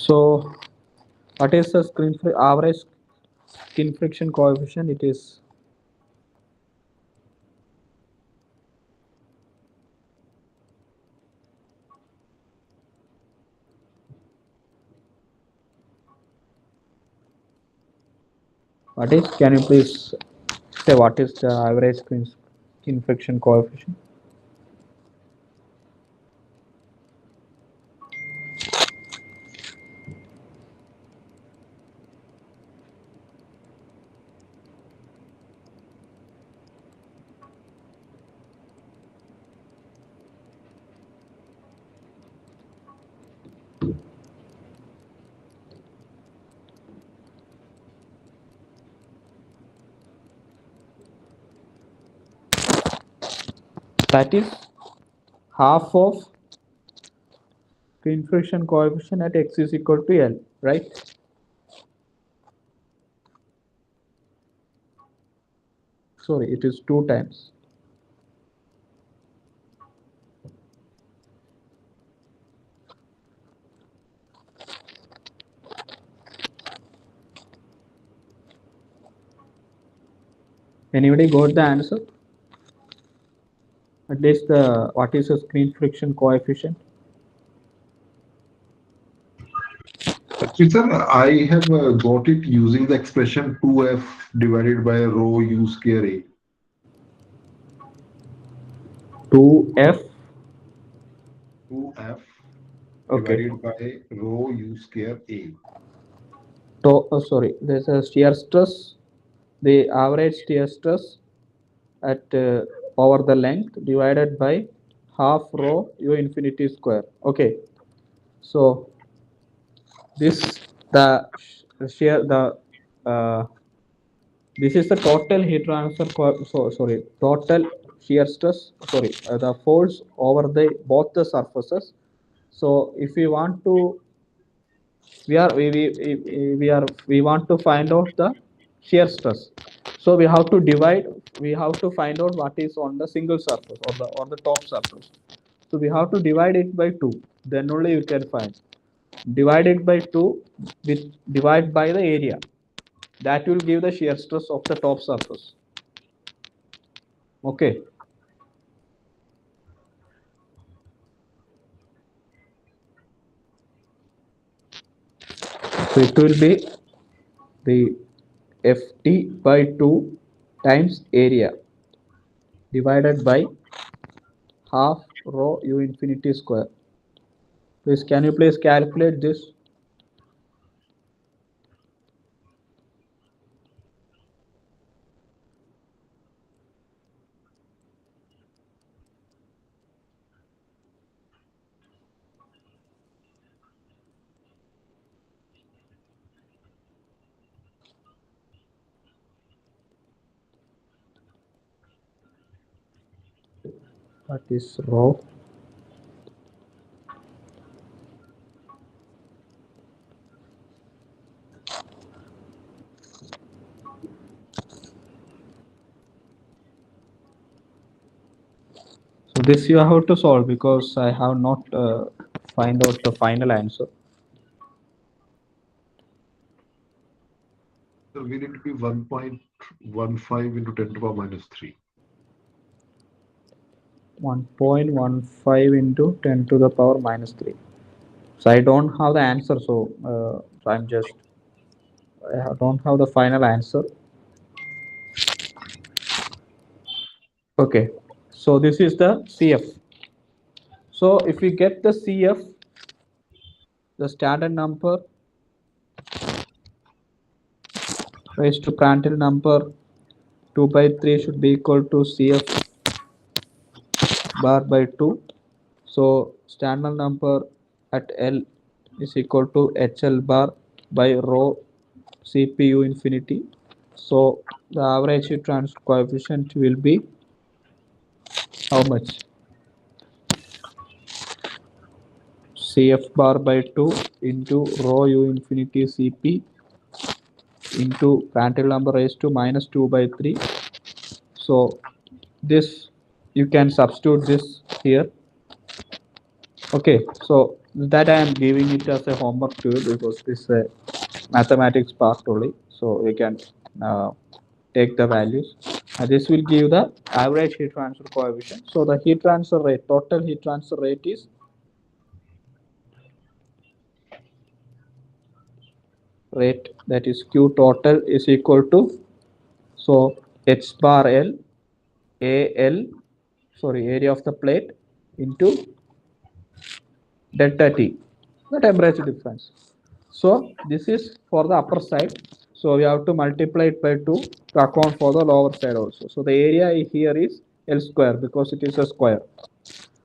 So what is the average skin friction coefficient? It is what is? Can you please say what is the average skin friction coefficient? That is half of skin friction coefficient at x is equal to L, right? Sorry, it is 2 times. Anybody got the answer? At least the what is the skin friction coefficient? Actually, sir, I have got it using the expression 2f divided by rho u square a. 2F. 2f Okay. divided by rho u square a. Sorry, there's a shear stress. The average shear stress at over the length divided by half rho u infinity square. Okay. So this the shear the uh, this is the total heat transfer. Sorry, total shear stress. Sorry, the force over the both the surfaces. So if we want to, we want to find out the shear stress. So we have to divide. We have to find out what is on the single surface or the top surface. So we have to divide it by 2. Then only you can find. Divide it by 2 with divide by the area. That will give the shear stress of the top surface. Okay. So it will be the Ft by 2 times area divided by half rho u infinity square. Please, can you please calculate this? That is rho. So this you have to solve because I have not find out the final answer. So will it be 1.15 into 10 to the power minus 3? 1.15 into 10 to the power minus 3. So I don't have the answer. So I'm just I don't have the final answer. Okay. So this is the CF. So if we get the CF, the standard number raised to Prandtl number 2 by 3 should be equal to CF bar by 2. So standard number at L is equal to HL bar by rho CPU infinity. So the average heat transfer coefficient will be how much? CF bar by 2 into rho u infinity Cp into Prandtl number raised to minus 2 by 3. So this you can substitute this here. Okay, so that I am giving it as a homework to you because this is a mathematics part only. So we can uh, take the values. This will give the average heat transfer coefficient. So the heat transfer rate, total heat transfer rate is rate, that is Q total is equal to, so H bar L, A L, sorry, area of the plate into delta T, the temperature difference. So this is for the upper side. So we have to multiply it by 2 to account for the lower side also. So the area here is L square because it is a square.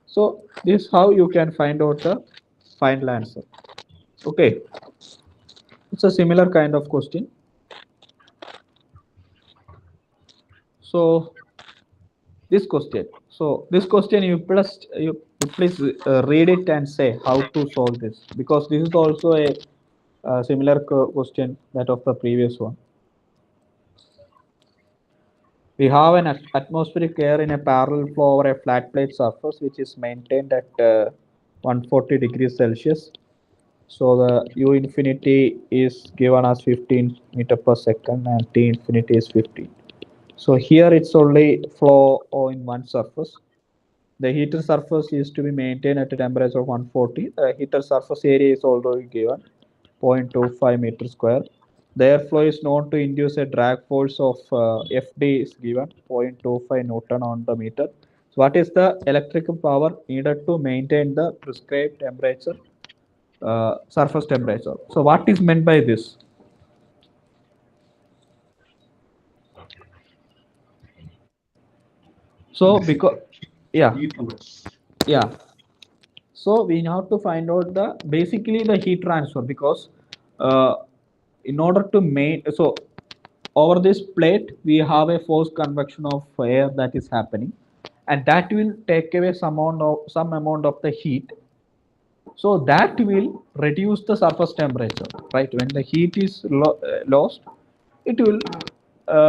So this is how you can find out the final answer. Okay, it's a similar kind of question. So this question. So this question you please read it and say how to solve this, because this is also a similar question that of the previous one. We have an atmospheric air in a parallel flow over a flat plate surface which is maintained at 140 degrees Celsius. So the U infinity is given as 15 meter per second and T infinity is 15. So here it's only flow in one surface. The heater surface is to be maintained at a temperature of 140. The heater surface area is already given 0.25 meter square. The airflow is known to induce a drag force of Fd is given 0.25 Newton on the meter. So what is the electrical power needed to maintain the prescribed temperature, surface temperature? So what is meant by this? So because, Basically, yeah, heat loss. yeah. So we have to find out the basically the heat transfer, because uh, in order to make, so over this plate we have a forced convection of air that is happening, and that will take away some amount of the heat. So that will reduce the surface temperature, right? When the heat is lost, it will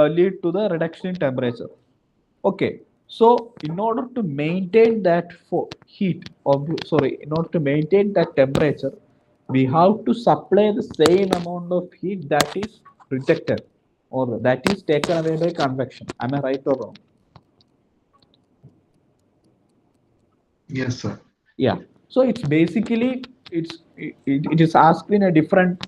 lead to the reduction in temperature. Okay, so in order to maintain that for heat, or sorry, in order to maintain that temperature, we have to supply the same amount of heat that is rejected or that is taken away by convection. Am I right or wrong? Yes, sir. Yeah. So it's basically it is asked in a different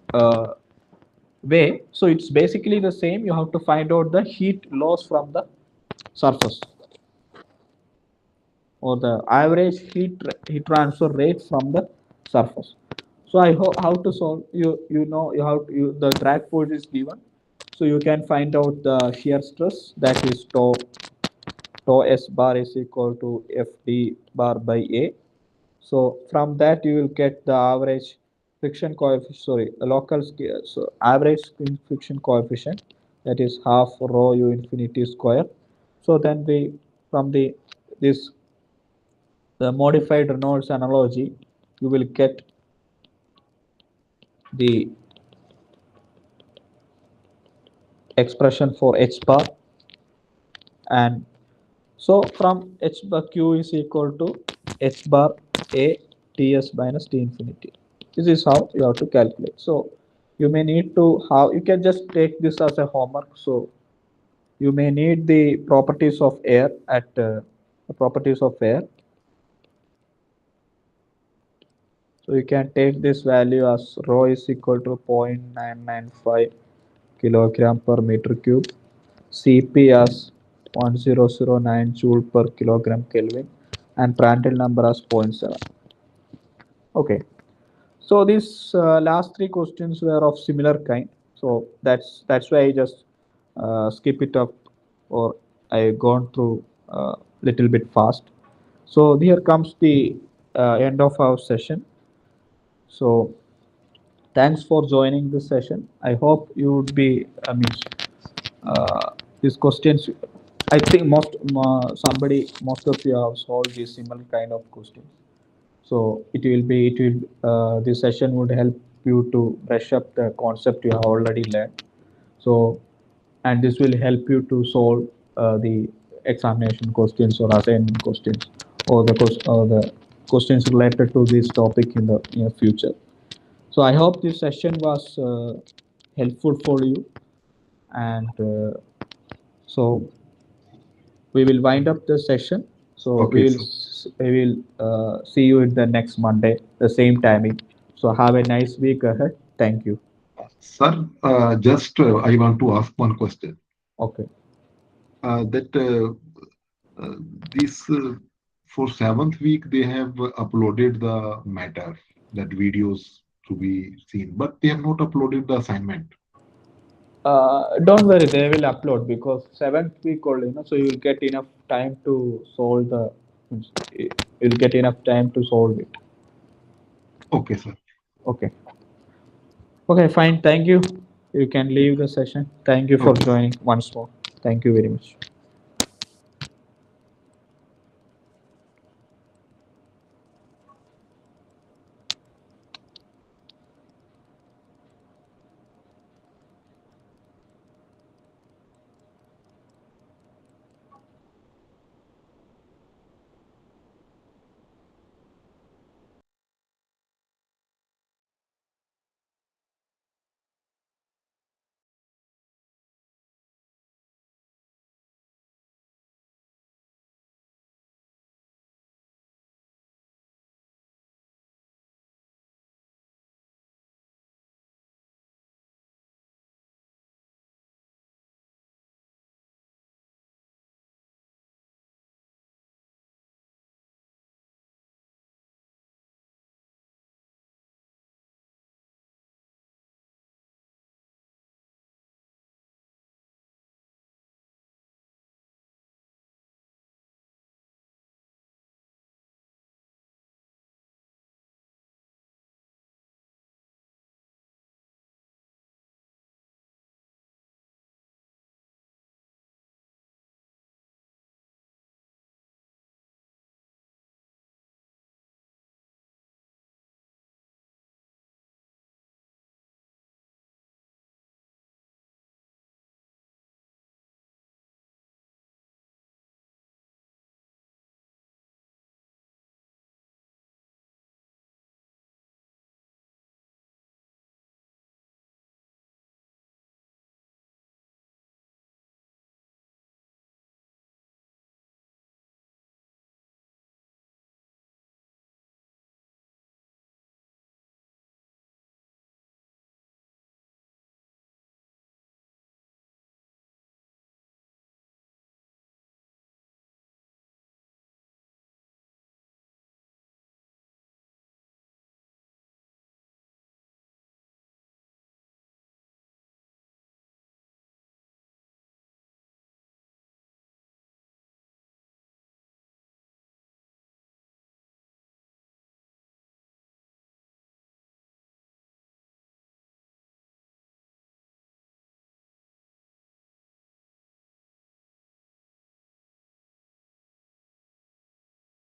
way. So it's basically the same. You have to find out the heat loss from the surface, or the average heat transfer rate from the surface. So I hope how to solve, you know, you have to, the drag force is given, so you can find out the shear stress, that is tau s bar is equal to fd bar by a. So from that you will get the average friction coefficient, sorry, the local scale, so average friction coefficient, that is half rho u infinity square. So then we, from this the modified Reynolds analogy, you will get the expression for h bar, and so from h bar q is equal to h bar a ts minus t infinity. This is how you have to calculate. So you may need to, how you can just take this as a homework. So you may need the properties of air at the properties of air. So you can take this value as rho is equal to 0.995 kilogram per meter cube, Cp as 1009 joule per kilogram Kelvin, and Prandtl number as zero point 0.7. Okay, so these last three questions were of similar kind. So that's why I just skip it up, or I gone through little bit fast. So here comes the end of our session. So thanks for joining this session. I hope you would be, I mean, these questions, I think most of you have solved these similar kind of questions. So this session would help you to brush up the concept you have already learned. So, and this will help you to solve the examination questions or assignment questions, or the questions related to this topic in the future. So I hope this session was helpful for you, and so we will wind up the session. So Okay, sir. we will see you in the next Monday, the same timing. So have a nice week ahead. Thank you. Sir, just I want to ask one question. Okay. That uh, this for seventh week they have uploaded the matter, that videos to be seen, but they have not uploaded the assignment. Don't worry, they will upload because seventh week only, so you will get enough time to solve the. You'll get enough time to solve it. Okay, sir. Okay. Okay, fine. Thank you. You can leave the session. Thank you for Okay. joining once more. Thank you very much.